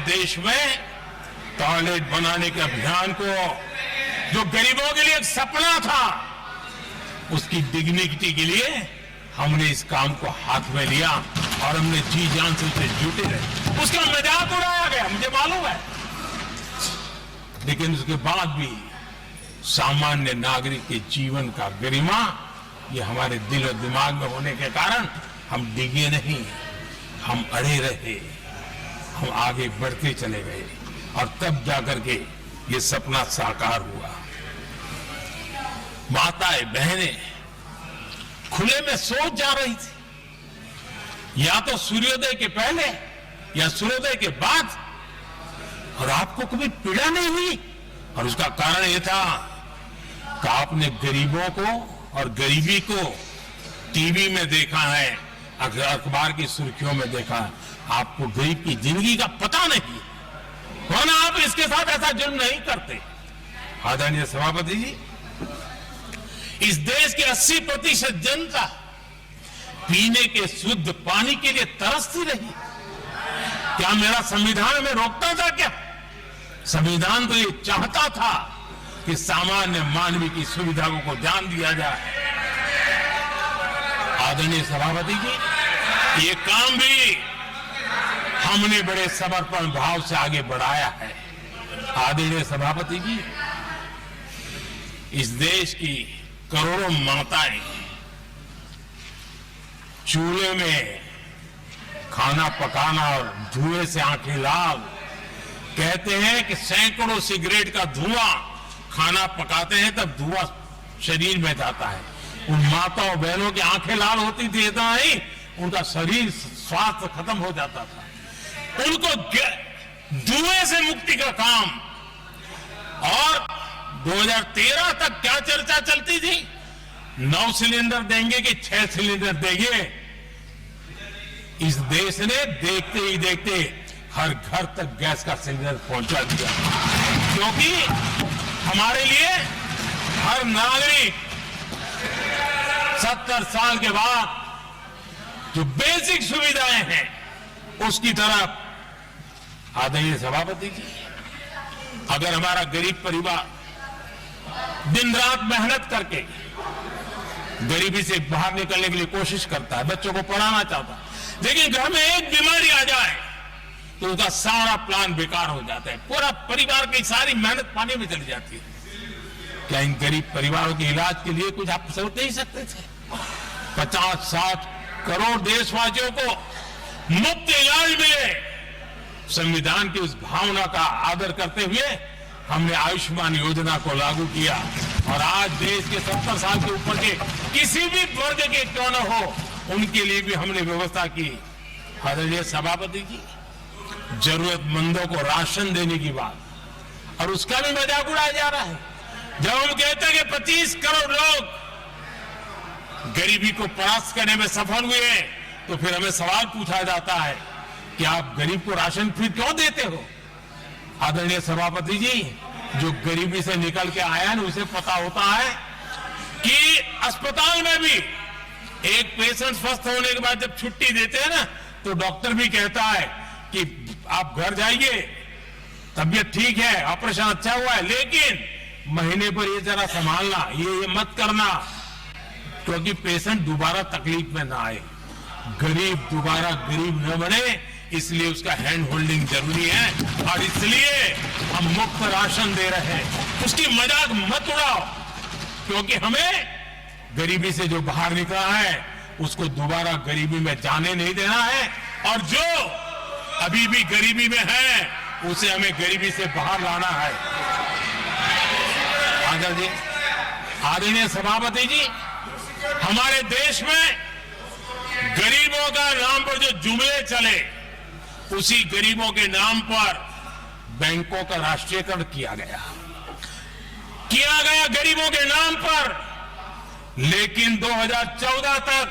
S1: देश में टॉयलेट बनाने के अभियान को, जो गरीबों के लिए एक सपना था, उसकी डिग्निटी के लिए हमने इस काम को हाथ में लिया और हमने जी जान से उसे जुटे रहे। उसका मजाक उड़ाया गया, मुझे मालूम है, लेकिन उसके बाद भी सामान्य नागरिक के जीवन का गरिमा, ये हमारे दिल और दिमाग में होने के कारण हम डिगे नहीं, हम अड़े रहे, हम आगे बढ़ते चले गए और तब जाकर के ये सपना साकार हुआ। माताएं बहनें खुले में सोच जा रही थी, या तो सूर्योदय के पहले या सूर्योदय के बाद, और आपको कभी पीड़ा नहीं हुई। और उसका कारण यह था कि आपने गरीबों को और गरीबी को टीवी में देखा है, अखबार की सुर्खियों में देखा है, आपको गरीब की जिंदगी का पता नहीं, वरना आप इसके साथ ऐसा जुल्म नहीं करते। आदरणीय सभापति जी, इस देश के 80% जनता पीने के शुद्ध पानी के लिए तरसती रही। क्या मेरा संविधान में रोकता था क्या? संविधान तो ये चाहता था कि सामान्य मानवीय की सुविधाओं को ध्यान दिया जाए। आदरणीय सभापति जी, ये काम भी हमने बड़े समर्पण भाव से आगे बढ़ाया है। आदरणीय सभापति जी, इस देश की करोड़ों माताएं चूल्हे में खाना पकाना और धुएं से आंखें लाल, कहते हैं कि सैकड़ों सिगरेट का धुआं, खाना पकाते हैं तब धुआं शरीर में जाता है। उन माताओं बहनों की आंखें लाल होती थी, इतना ही उनका शरीर स्वास्थ्य खत्म हो जाता था। उनको धुएं से मुक्ति का काम, और 2013 तक क्या चर्चा चलती थी, 9 सिलेंडर देंगे कि 6 सिलेंडर देंगे। इस देश ने देखते ही देखते हर घर तक गैस का सिलेंडर पहुंचा दिया, क्योंकि हमारे लिए हर नागरिक 70 साल के बाद जो बेसिक सुविधाएं हैं उसकी तरफ। आदरणीय सभापति जी, अगर हमारा गरीब परिवार दिन रात मेहनत करके गरीबी से बाहर निकलने के लिए कोशिश करता है, बच्चों को पढ़ाना चाहता है, लेकिन घर में एक बीमारी आ जाए तो उसका सारा प्लान बेकार हो जाता है, पूरा परिवार की सारी मेहनत पानी में चली जाती है। क्या इन गरीब परिवारों के इलाज के लिए कुछ आप सोच नहीं सकते थे? 50-60 करोड़ देशवासियों को मुफ्त इलाज मिले। संविधान की उस भावना का आदर करते हुए हमने आयुष्मान योजना को लागू किया, और आज देश के 70 साल के ऊपर के किसी भी वर्ग के क्यों न हो, उनके लिए भी हमने व्यवस्था की। आदरणीय सभापति जी, जरूरतमंदों को राशन देने की बात, और उसका भी मजाक उड़ाया जा रहा है। जब हम कहते हैं कि 25 करोड़ लोग गरीबी को परास्त करने में सफल हुए, तो फिर हमें सवाल पूछा जाता है कि आप गरीब को राशन फ्री क्यों देते हो? आदरणीय सभापति जी, जो गरीबी से निकल के आया है, उसे पता होता है कि अस्पताल में भी एक पेशेंट स्वस्थ होने के बाद जब छुट्टी देते हैं ना, तो डॉक्टर भी कहता है कि आप घर जाइए, तबीयत ठीक है, ऑपरेशन अच्छा हुआ है, लेकिन महीने पर ये जरा संभालना, ये मत करना, क्योंकि पेशेंट दोबारा तकलीफ में ना आए, गरीब दोबारा गरीब न बने, इसलिए उसका हैंड होल्डिंग जरूरी है। और इसलिए हम मुफ्त राशन दे रहे हैं। उसकी मजाक मत उड़ाओ, क्योंकि हमें गरीबी से जो बाहर निकला है उसको दोबारा गरीबी में जाने नहीं देना है, और जो अभी भी गरीबी में है उसे हमें गरीबी से बाहर लाना है। आदरणीय सभापति जी, हमारे देश में गरीबों का नाम पर जो जुमले चले, उसी गरीबों के नाम पर बैंकों का राष्ट्रीयकरण किया गया गरीबों के नाम पर। लेकिन 2014 तक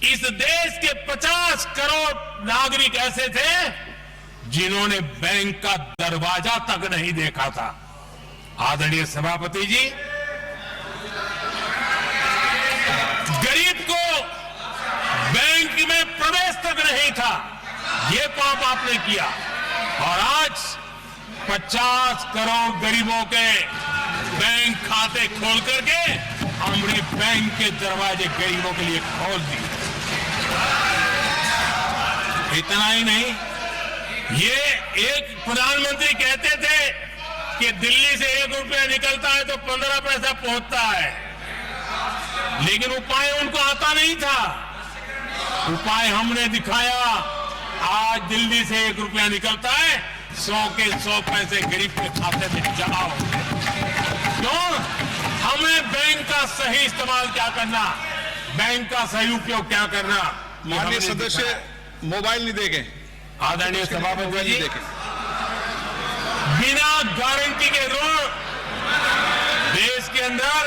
S1: इस देश के 50 करोड़ नागरिक ऐसे थे जिन्होंने बैंक का दरवाजा तक नहीं देखा था। आदरणीय सभापति जी, गरीब को बैंक में प्रवेश तक नहीं था। ये पाप आपने किया और आज 50 करोड़ गरीबों के बैंक खाते खोल करके हमने बैंक के दरवाजे गरीबों के लिए खोल दिए। इतना ही नहीं, ये एक प्रधानमंत्री कहते थे कि दिल्ली से 1 रुपया निकलता है तो 15 पैसा पहुंचता है, लेकिन उपाय उनको आता नहीं था। उपाय हमने दिखाया। आज दिल्ली से 1 रुपया निकलता है, 100 के 100 पैसे गरीब के खाते में जमा होते हैं। क्यों? हमें बैंक का सही इस्तेमाल क्या करना, बैंक का सही उपयोग क्या करना।
S2: माननीय सदस्य मोबाइल नहीं देखें।
S1: आदरणीय सभापति जी,
S2: देखें।
S1: बिना गारंटी के ऋण देश के अंदर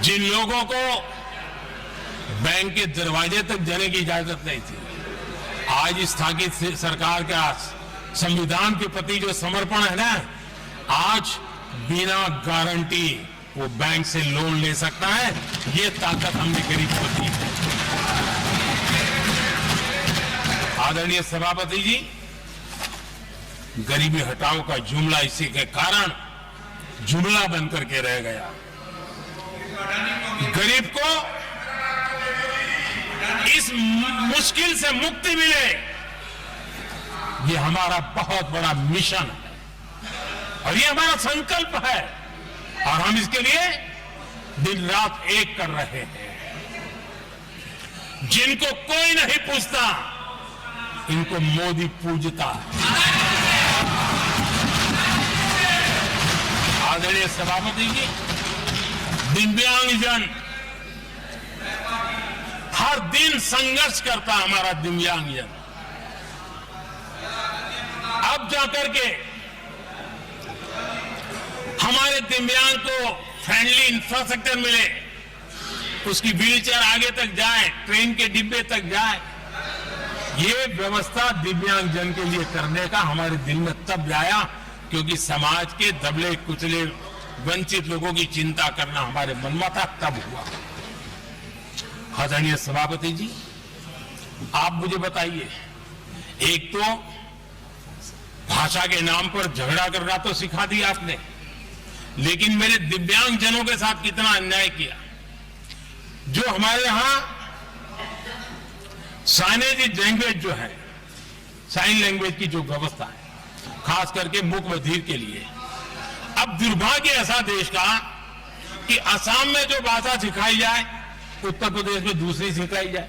S1: जिन लोगों को बैंक के दरवाजे तक जाने की इजाजत नहीं थी, आज स्थापित सरकार का संविधान के प्रति जो समर्पण है ना, आज बिना गारंटी वो बैंक से लोन ले सकता है। ये ताकत हमने गरीब को दी है। आदरणीय सभापति जी, गरीबी हटाओ का जुमला इसी के कारण जुमला बनकर के रह गया। गरीब को इस मुश्किल से मुक्ति मिले, ये हमारा बहुत बड़ा मिशन है और ये हमारा संकल्प है और हम इसके लिए दिन रात एक कर रहे हैं। जिनको कोई नहीं पूछता, इनको मोदी पूजता है। आदरणीय सभापति जी, दिव्यांगजन हर दिन संघर्ष करता हमारा दिव्यांगजन। अब जाकर के हमारे दिव्यांग को फ्रेंडली इंफ्रास्ट्रक्चर मिले, उसकी व्हीलचेयर आगे तक जाए, ट्रेन के डिब्बे तक जाए। ये व्यवस्था दिव्यांगजन के लिए करने का हमारे दिल में तब आया क्योंकि समाज के दबले कुचले वंचित लोगों की चिंता करना हमारे मन में था, तब हुआ। आदरणीय सभापति जी, आप मुझे बताइए, एक तो भाषा के नाम पर झगड़ा करना तो सिखा दिया आपने, लेकिन मेरे दिव्यांगजनों के साथ कितना अन्याय किया। जो हमारे यहां साइनेज लैंग्वेज जो है, साइन लैंग्वेज की जो व्यवस्था है, खास करके मूक बधिर के लिए, अब दुर्भाग्य ऐसा देश का कि असम में जो भाषा सिखाई जाए, उत्तर प्रदेश में दूसरी सिखाई जाए,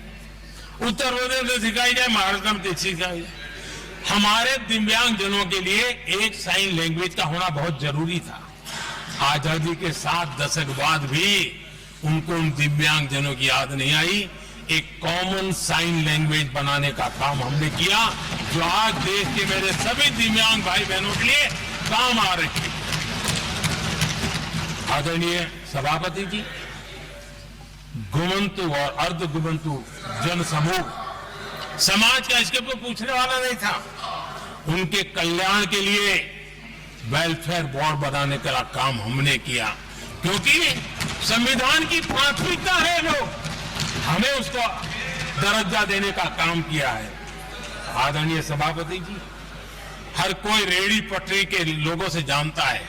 S1: उत्तर प्रदेश में सिखाई जाए, महाराष्ट्र में तीसरी सिखाई जाए। हमारे दिव्यांगजनों के लिए एक साइन लैंग्वेज का होना बहुत जरूरी था। आजादी के 7 दशक बाद भी उनको उन दिव्यांगजनों की याद नहीं आई। एक कॉमन साइन लैंग्वेज बनाने का काम हमने किया, जो आज देश के मेरे सभी दिव्यांग भाई बहनों के लिए काम आ रही है। आदरणीय सभापति जी, गुमंतु और अर्ध गुमंतु जन समूह समाज का इसके ऊपर पूछने वाला नहीं था। उनके कल्याण के लिए वेलफेयर बोर्ड बनाने का काम हमने किया, क्योंकि संविधान की प्राथमिकता है लोग, हमें उसको दर्जा देने का काम किया है। आदरणीय सभापति जी, हर कोई रेहड़ी पटरी के लोगों से जानता है,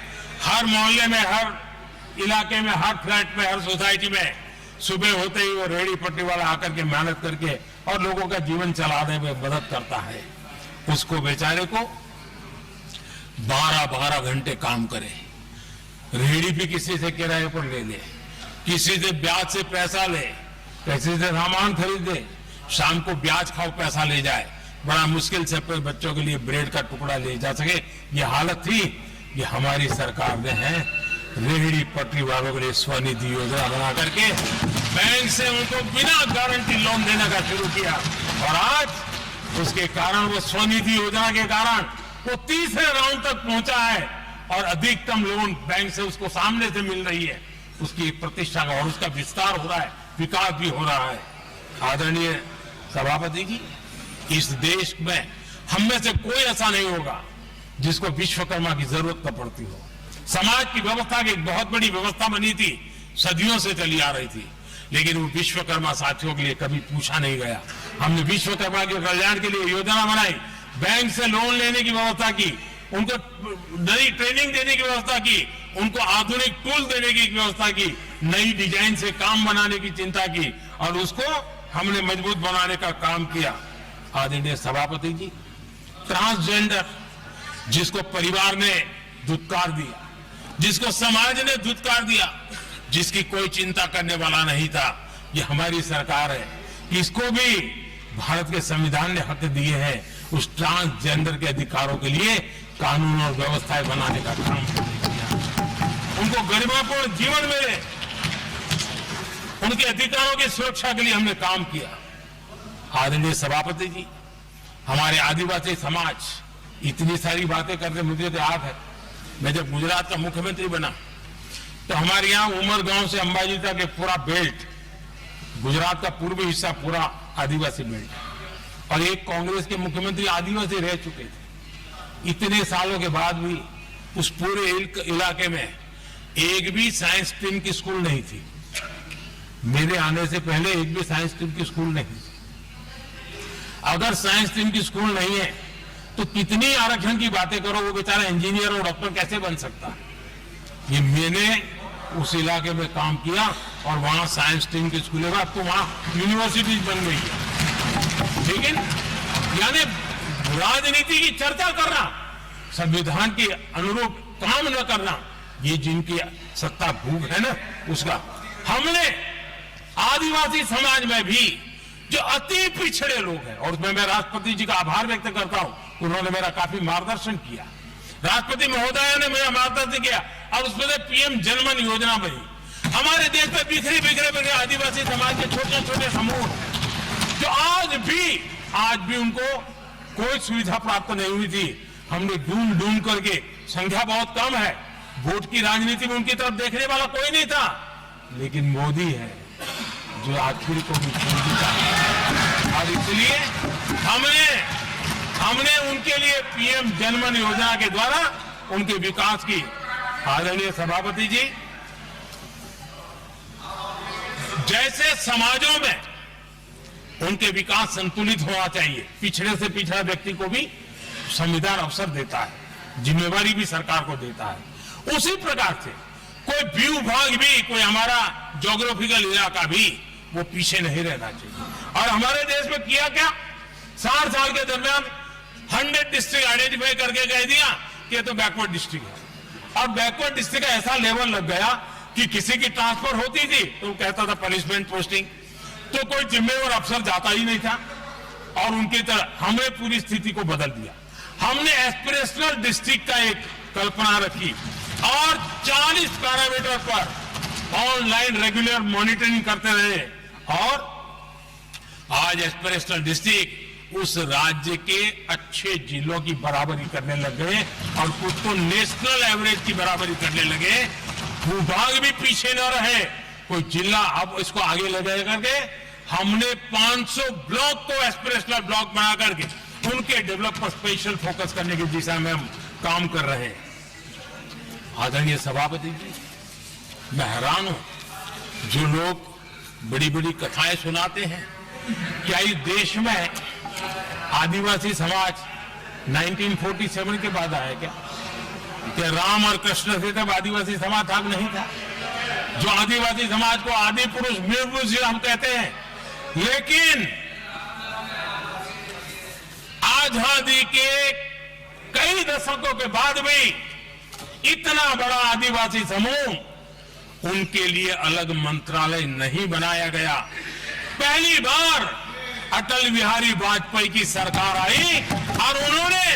S1: हर मोहल्ले में, हर इलाके में, हर फ्लैट में, हर सोसाइटी में सुबह होते ही वो रेहड़ी पटरी वाला आकर के मेहनत करके और लोगों का जीवन चलाने में मदद करता है। उसको बेचारे को 12-12 घंटे काम करे, रेहड़ी भी किसी से किराए पर ले ले, किसी से ब्याज से पैसा ले, किसी से सामान खरीदे, शाम को ब्याज खाओ पैसा ले जाए, बड़ा मुश्किल से अपने बच्चों के लिए ब्रेड का टुकड़ा ले जा सके। ये हालत थी। ये हमारी सरकार ने है रेहड़ी पटरी वालों के लिए स्वनिधि योजना बना करके बैंक से उनको बिना गारंटी लोन देने का शुरू किया, और आज उसके कारण, वो स्वनिधि योजना के कारण वो तीसरे राउंड तक पहुंचा है और अधिकतम लोन बैंक से उसको सामने से मिल रही है। उसकी प्रतिष्ठा का और उसका विस्तार हो रहा है, विकास भी हो रहा है। आदरणीय सभापति जी, इस देश में हम में से कोई ऐसा नहीं होगा जिसको विश्वकर्मा की जरूरत न पड़ती हो। समाज की व्यवस्था की एक बहुत बड़ी व्यवस्था बनी थी, सदियों से चली आ रही थी। लेकिन वो विश्वकर्मा साथियों के लिए कभी पूछा नहीं गया। हमने विश्वकर्मा के कल्याण के लिए योजना बनाई, बैंक से लोन लेने की व्यवस्था की, उनको नई ट्रेनिंग देने की व्यवस्था की, उनको आधुनिक टूल देने की व्यवस्था की, नई डिजाइन से काम बनाने की चिंता की और उसको हमने मजबूत बनाने का काम किया। आदरणीय सभापति जी, ट्रांसजेंडर जिसको परिवार ने धुतकार दिया, जिसको समाज ने धुतकार दिया, जिसकी कोई चिंता करने वाला नहीं था, ये हमारी सरकार है। इसको भी भारत के संविधान ने हक दिए हैं उस ट्रांसजेंडर के अधिकारों के लिए कानून और व्यवस्थाएं बनाने का काम हमने किया। उनको गरिमापूर्ण जीवन मिले, उनके अधिकारों की सुरक्षा के लिए हमने काम किया। आदरणीय सभापति जी, हमारे आदिवासी समाज इतनी सारी बातें करते, मुझे तो याद है मैं जब गुजरात का मुख्यमंत्री बना तो हमारे यहाँ उमरगांव से अंबाजी तक एक पूरा बेल्ट, गुजरात का पूर्वी हिस्सा पूरा आदिवासी बेल्ट, और एक कांग्रेस के मुख्यमंत्री आदिवासी रह चुके थे। इतने सालों के बाद भी उस पूरे इलाके में एक भी साइंस स्ट्रीम की स्कूल नहीं थी। मेरे आने से पहले एक भी साइंस स्ट्रीम की स्कूल नहीं थी। अगर साइंस स्ट्रीम की स्कूल नहीं है तो कितनी आरक्षण की बातें करो, वो बेचारा इंजीनियर और डॉक्टर कैसे बन सकता है। ये मैंने उस इलाके में काम किया और वहां साइंस स्ट्रीम की स्कूलें, अब तो वहां यूनिवर्सिटीज बन गई है। लेकिन यानी राजनीति की चर्चा करना, संविधान के अनुरूप काम न करना, ये जिनकी सत्ता भूख है ना, उसका हमने आदिवासी समाज में भी जो अति पिछड़े लोग हैं, और उसमें मैं राष्ट्रपति जी का आभार व्यक्त करता हूं, उन्होंने मेरा काफी मार्गदर्शन किया। राष्ट्रपति महोदय ने मेरा मार्गदर्शन किया और उसमें से पीएम जनमन योजना बनी। हमारे देश में बिखरे बिखरे आदिवासी समाज के छोटे छोटे समूह जो आज भी उनको कोई सुविधा प्राप्त नहीं हुई थी। हमने ढूंढ ढूंढ करके, संख्या बहुत कम है, वोट की राजनीति में उनकी तरफ देखने वाला कोई नहीं था, लेकिन मोदी है जो आखिर को भी जीता। और इसलिए हमने उनके लिए पीएम जनमन योजना के द्वारा उनके विकास की। आदरणीय सभापति जी, जैसे समाजों में उनके विकास संतुलित होना चाहिए, पिछड़े से पिछड़ा व्यक्ति को भी संविधान अवसर देता है, जिम्मेवारी भी सरकार को देता है, उसी प्रकार से कोई व्यू भाग भी, कोई हमारा ज्योग्राफिकल इलाका भी वो पीछे नहीं रहना चाहिए। और हमारे देश में किया क्या, 60 साल के दरमियान 100 डिस्ट्रिक्ट आइडेंटिफाई करके कह दिया कि ये तो बैकवर्ड डिस्ट्रिक्ट है। और बैकवर्ड डिस्ट्रिक्ट का ऐसा लेवल लग गया कि किसी की ट्रांसफर होती थी तो वो कहता था पनिशमेंट पोस्टिंग, तो कोई जिम्मेवार अफसर जाता ही नहीं था। और उनकी तरह हमने पूरी स्थिति को बदल दिया। हमने एस्पिरेशनल डिस्ट्रिक्ट का एक कल्पना रखी और 40 पैरामीटर पर ऑनलाइन रेगुलर मॉनिटरिंग करते रहे, और आज एस्पिरेशनल डिस्ट्रिक्ट उस राज्य के अच्छे जिलों की बराबरी करने लग गए और कुछ तो नेशनल एवरेज की बराबरी करने लगे। भूभाग भी पीछे न रहे, कोई जिला अब इसको आगे ले जाए करके हमने 500 ब्लॉक को एस्पिरेशनल ब्लॉक बना करके उनके डेवलप पर स्पेशल फोकस करने की दिशा में हम काम कर रहे हैं। आदरणीय सभापति जी, मैं हैरान हूं जो लोग बड़ी बड़ी कथाएं सुनाते हैं, क्या इस देश में आदिवासी समाज 1947 के बाद आया क्या? क्या राम और कृष्ण से तब आदिवासी समाज था? नहीं था। जो आदिवासी समाज को आदि पुरुष मृग हम कहते हैं, लेकिन आजादी के कई दशकों के बाद भी इतना बड़ा आदिवासी समूह, उनके लिए अलग मंत्रालय नहीं बनाया गया। पहली बार अटल बिहारी वाजपेयी की सरकार आई और उन्होंने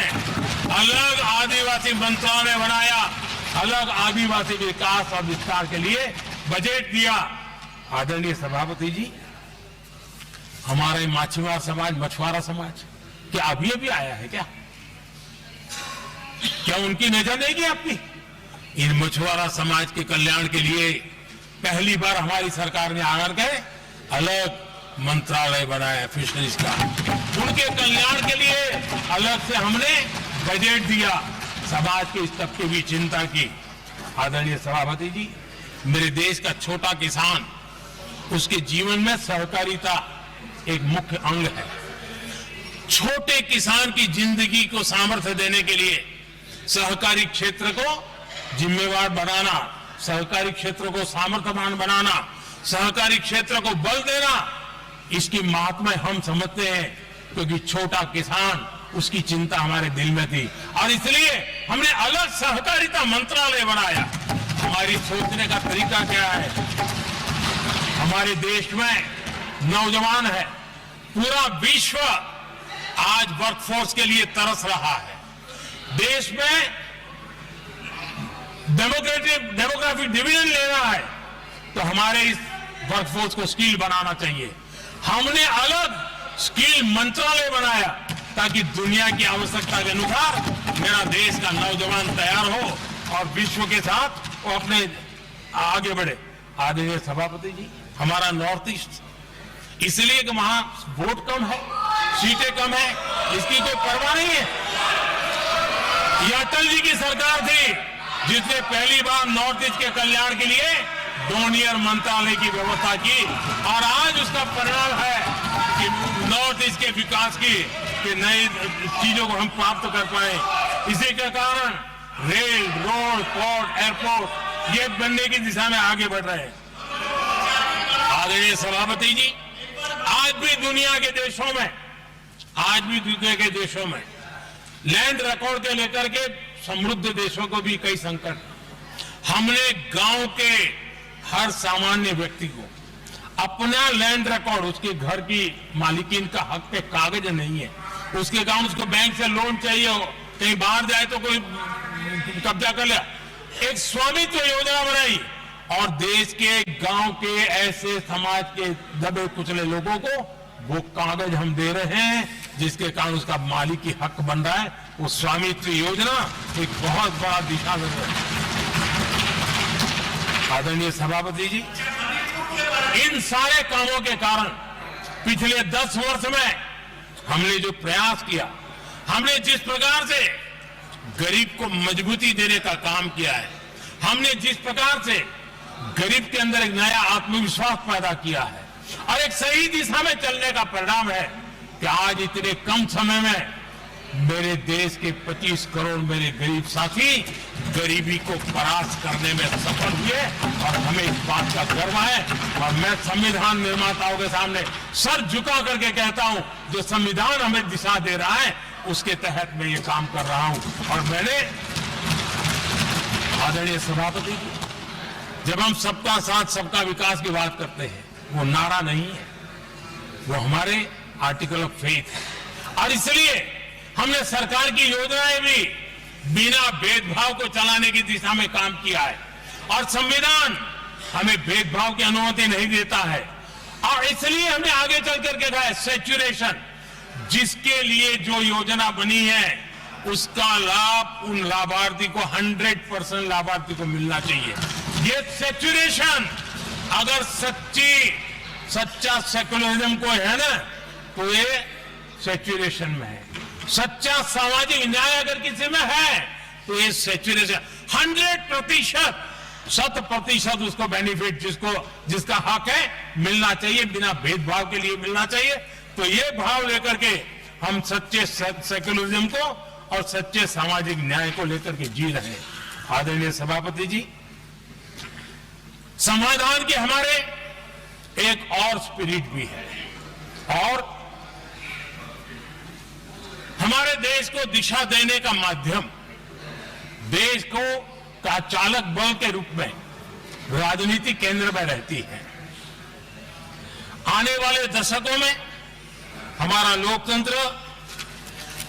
S1: अलग आदिवासी मंत्रालय बनाया, अलग आदिवासी विकास और विस्तार के लिए बजट दिया। आदरणीय सभापति जी, हमारे माछीमार समाज, मछुआरा समाज क्या अभी अभी आया है क्या? क्या उनकी नजर नहीं की आपकी? इन मछुआरा समाज के कल्याण के लिए पहली बार हमारी सरकार ने आकर के अलग मंत्रालय बनाया फिशरीज का, उनके कल्याण के लिए अलग से हमने बजट दिया, समाज के इस तबके की चिंता की। आदरणीय सभापति जी, मेरे देश का छोटा किसान उसके जीवन में सहकारिता एक मुख्य अंग है। छोटे किसान की जिंदगी को सामर्थ्य देने के लिए सहकारी क्षेत्र को जिम्मेवार बनाना, सहकारी क्षेत्र को सामर्थ्यवान बनाना, सहकारी क्षेत्र को बल देना, इसकी महात्मा हम समझते हैं, क्योंकि छोटा किसान, उसकी चिंता हमारे दिल में थी और इसलिए हमने अलग सहकारिता मंत्रालय बनाया। हमारी सोचने का तरीका क्या है? हमारे देश में नौजवान है, पूरा विश्व आज वर्कफोर्स के लिए तरस रहा है। देश में डेमोग्राफिक डिवीजन लेना है तो हमारे इस वर्कफोर्स को स्किल बनाना चाहिए। हमने अलग स्किल मंत्रालय बनाया ताकि दुनिया की आवश्यकता के अनुसार मेरा देश का नौजवान तैयार हो और विश्व के साथ वो अपने आगे बढ़े। आदरणीय सभापति जी, हमारा नॉर्थ ईस्ट इसलिए कि वहां वोट कम है, सीटें कम है, इसकी कोई परवाह नहीं है। ये अटल जी की सरकार थी जिसने पहली बार नॉर्थ ईस्ट के कल्याण के लिए डोनियर मंत्रालय की व्यवस्था की और आज उसका परिणाम है कि नॉर्थ ईस्ट के विकास की कि नई चीजों को हम प्राप्त कर पाए। इसी के कारण रेल, रोड, पोर्ट, एयरपोर्ट ये बनने की दिशा में आगे बढ़ रहे हैं। आदरणीय सभापति जी, आज भी दुनिया के देशों में लैंड रिकॉर्ड के लेकर के समृद्ध देशों को भी कई संकट। हमने गांव के हर सामान्य व्यक्ति को अपना लैंड रिकॉर्ड, उसके घर की मालिकीन का हक पे कागज नहीं है, उसके गांव उसको बैंक से लोन चाहिए हो, कहीं बाहर जाए तो कोई कब्जा कर लिया, एक स्वामित्व योजना बनाई और देश के गांव के ऐसे समाज के दबे कुचले लोगों को वो कागज हम दे रहे हैं जिसके कारण उसका मालिकी हक बन रहा है। वो स्वामित्व योजना एक बहुत बड़ा दिशा निर्देश है। आदरणीय सभापति जी, इन सारे कामों के कारण पिछले 10 वर्ष में हमने जो प्रयास किया, हमने जिस प्रकार से गरीब को मजबूती देने का काम किया है, हमने जिस प्रकार से गरीब के अंदर एक नया आत्मविश्वास पैदा किया है और एक सही दिशा में चलने का परिणाम है कि आज इतने कम समय में मेरे देश के 25 करोड़ मेरे गरीब साथी गरीबी को परास्त करने में सफल हुए और हमें इस बात का गर्व है। और मैं संविधान निर्माताओं के सामने सर झुका करके कहता हूं, जो संविधान हमें दिशा दे रहा है उसके तहत मैं ये काम कर रहा हूं। और मैंने आदरणीय सभापति जी, जब हम सबका साथ सबका विकास की बात करते हैं, वो नारा नहीं है, वो हमारे आर्टिकल ऑफ फेथ है। और इसलिए हमने सरकार की योजनाएं भी बिना भेदभाव को चलाने की दिशा में काम किया है और संविधान हमें भेदभाव की अनुमति नहीं देता है। और इसलिए हमने आगे चल करके कहा है सैचुरेशन, जिसके लिए जो योजना बनी है उसका लाभ उन लाभार्थी को 100% लाभार्थी को मिलना चाहिए। ये सैचुरेशन अगर सच्चा सेकुलरिज्म को है ना, तो ये सैचुरेशन में है। सच्चा सामाजिक न्याय अगर किसी में है तो ये सैचुरेशन 100%, 100% उसको बेनिफिट जिसका हक है मिलना चाहिए, बिना भेदभाव के लिए मिलना चाहिए। तो ये भाव लेकर के हम सच्चे सेकुलरिज्म को और सच्चे सामाजिक न्याय को लेकर के जी रहे हैं। आदरणीय सभापति जी, समाधान के हमारे एक और स्पिरिट भी है और हमारे देश को दिशा देने का माध्यम, देश को का चालक बल के रूप में राजनीति केंद्र में रहती है। आने वाले दशकों में हमारा लोकतंत्र,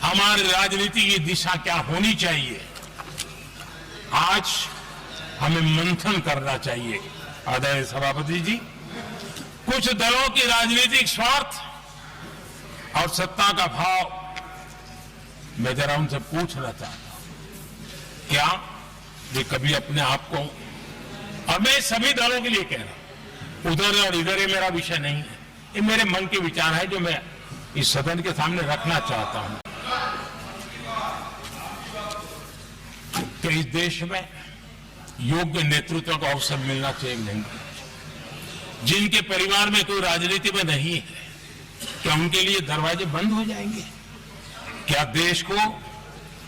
S1: हमारी राजनीति की दिशा क्या होनी चाहिए, आज हमें मंथन करना चाहिए। आदरणीय सभापति जी, कुछ दलों की राजनीतिक स्वार्थ और सत्ता का भाव, मैं जरा उनसे पूछना चाहता हूं, क्या वे कभी अपने आप को, और मैं सभी दलों के लिए कह रहा हूं, उधर और इधर ये मेरा विषय नहीं है, ये मेरे मन के विचार है जो मैं इस सदन के सामने रखना चाहता हूं कि इस देश में योग्य नेतृत्व का अवसर मिलना चाहिए नहीं। जिनके परिवार में कोई राजनीति में नहीं है, क्या उनके लिए दरवाजे बंद हो जाएंगे? क्या देश को,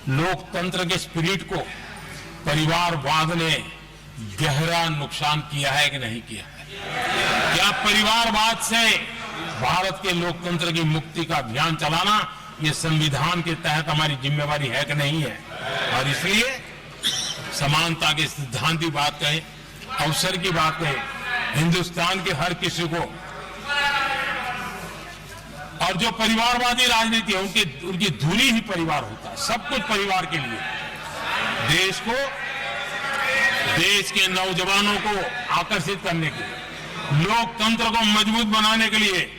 S1: लोकतंत्र के स्पिरिट को परिवारवाद ने गहरा नुकसान किया है कि नहीं किया है? क्या परिवारवाद से भारत के लोकतंत्र की मुक्ति का अभियान चलाना ये संविधान के तहत हमारी जिम्मेवारी है कि नहीं है? और इसलिए समानता के सिद्धांत की बात कहें, अवसर की बात कहें, हिंदुस्तान के हर किसी को, और जो परिवारवादी राजनीति है उनकी धुरी ही परिवार होता है, सब कुछ परिवार के लिए। देश को, देश के नौजवानों को आकर्षित करने के लिए, लोकतंत्र को मजबूत बनाने के लिए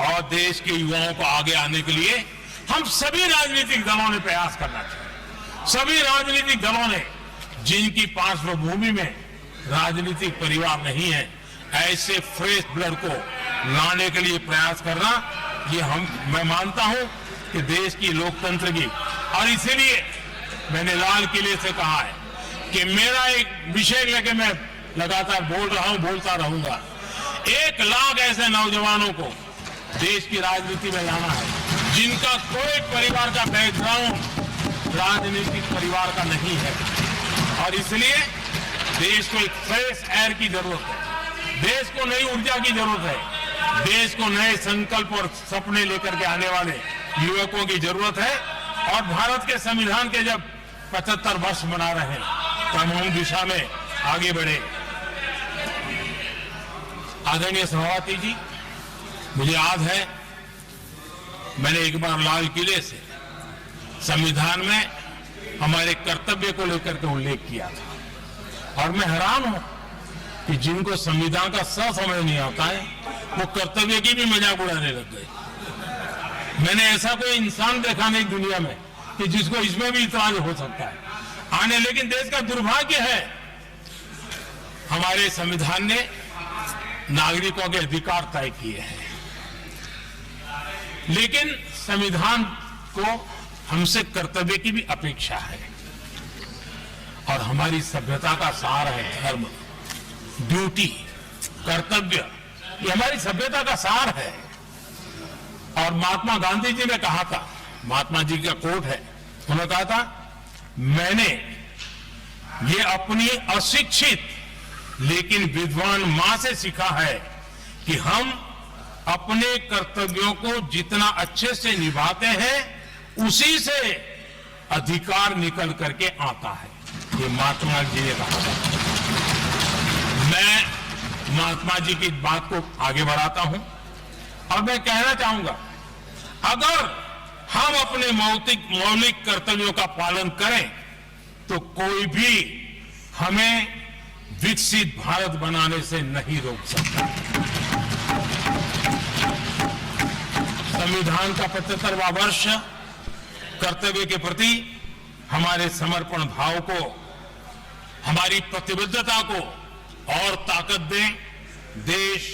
S1: और देश के युवाओं को आगे आने के लिए हम सभी राजनीतिक दलों ने प्रयास करना चाहिए। सभी राजनीतिक दलों ने, जिनकी पार्श्वभूमि में राजनीतिक परिवार नहीं है, ऐसे फ्रेश ब्लड को लाने के लिए प्रयास करना, ये मैं मानता हूं कि देश की लोकतंत्र की, और इसीलिए मैंने लाल किले से कहा है कि मेरा एक विषय लेके मैं लगातार बोल रहा हूं, बोलता रहूंगा। 1 लाख ऐसे नौजवानों को देश की राजनीति में लाना है जिनका कोई परिवार का बैकग्राउंड राजनीतिक परिवार का नहीं है, और इसलिए देश को एक फ्रेश एयर की जरूरत है, देश को नई ऊर्जा की जरूरत है, देश को नए संकल्प और सपने लेकर के आने वाले युवकों की जरूरत है। और भारत के संविधान के जब 75 वर्ष मना रहे हैं तो हम उन दिशा में आगे बढ़े। आदरणीय सभापति जी, मुझे याद है मैंने एक बार लाल किले से संविधान में हमारे कर्तव्य को लेकर के उल्लेख किया था, और मैं हैरान हूं कि जिनको संविधान का समझ नहीं आता है वो कर्तव्य की भी मजाक उड़ाने लग गए। मैंने ऐसा कोई इंसान देखा नहीं दुनिया में कि जिसको इसमें भी इतराज हो सकता है आने। लेकिन देश का दुर्भाग्य है, हमारे संविधान ने नागरिकों के अधिकार तय किए हैं, लेकिन संविधान को हमसे कर्तव्य की भी अपेक्षा है। और हमारी सभ्यता का सार है धर्म, ड्यूटी, कर्तव्य, ये हमारी सभ्यता का सार है। और महात्मा गांधी जी ने कहा था, महात्मा जी का कोट है, उन्होंने कहा था, मैंने ये अपनी अशिक्षित लेकिन विद्वान मां से सीखा है कि हम अपने कर्तव्यों को जितना अच्छे से निभाते हैं उसी से अधिकार निकल करके आता है, ये महात्मा जी ने कहा था। मैं महात्मा जी की बात को आगे बढ़ाता हूं और मैं कहना चाहूंगा, अगर हम अपने मौलिक कर्तव्यों का पालन करें तो कोई भी हमें विकसित भारत बनाने से नहीं रोक सकता। संविधान का 75वां वर्ष कर्तव्य के प्रति हमारे समर्पण भाव को, हमारी प्रतिबद्धता को और ताकत दें। देश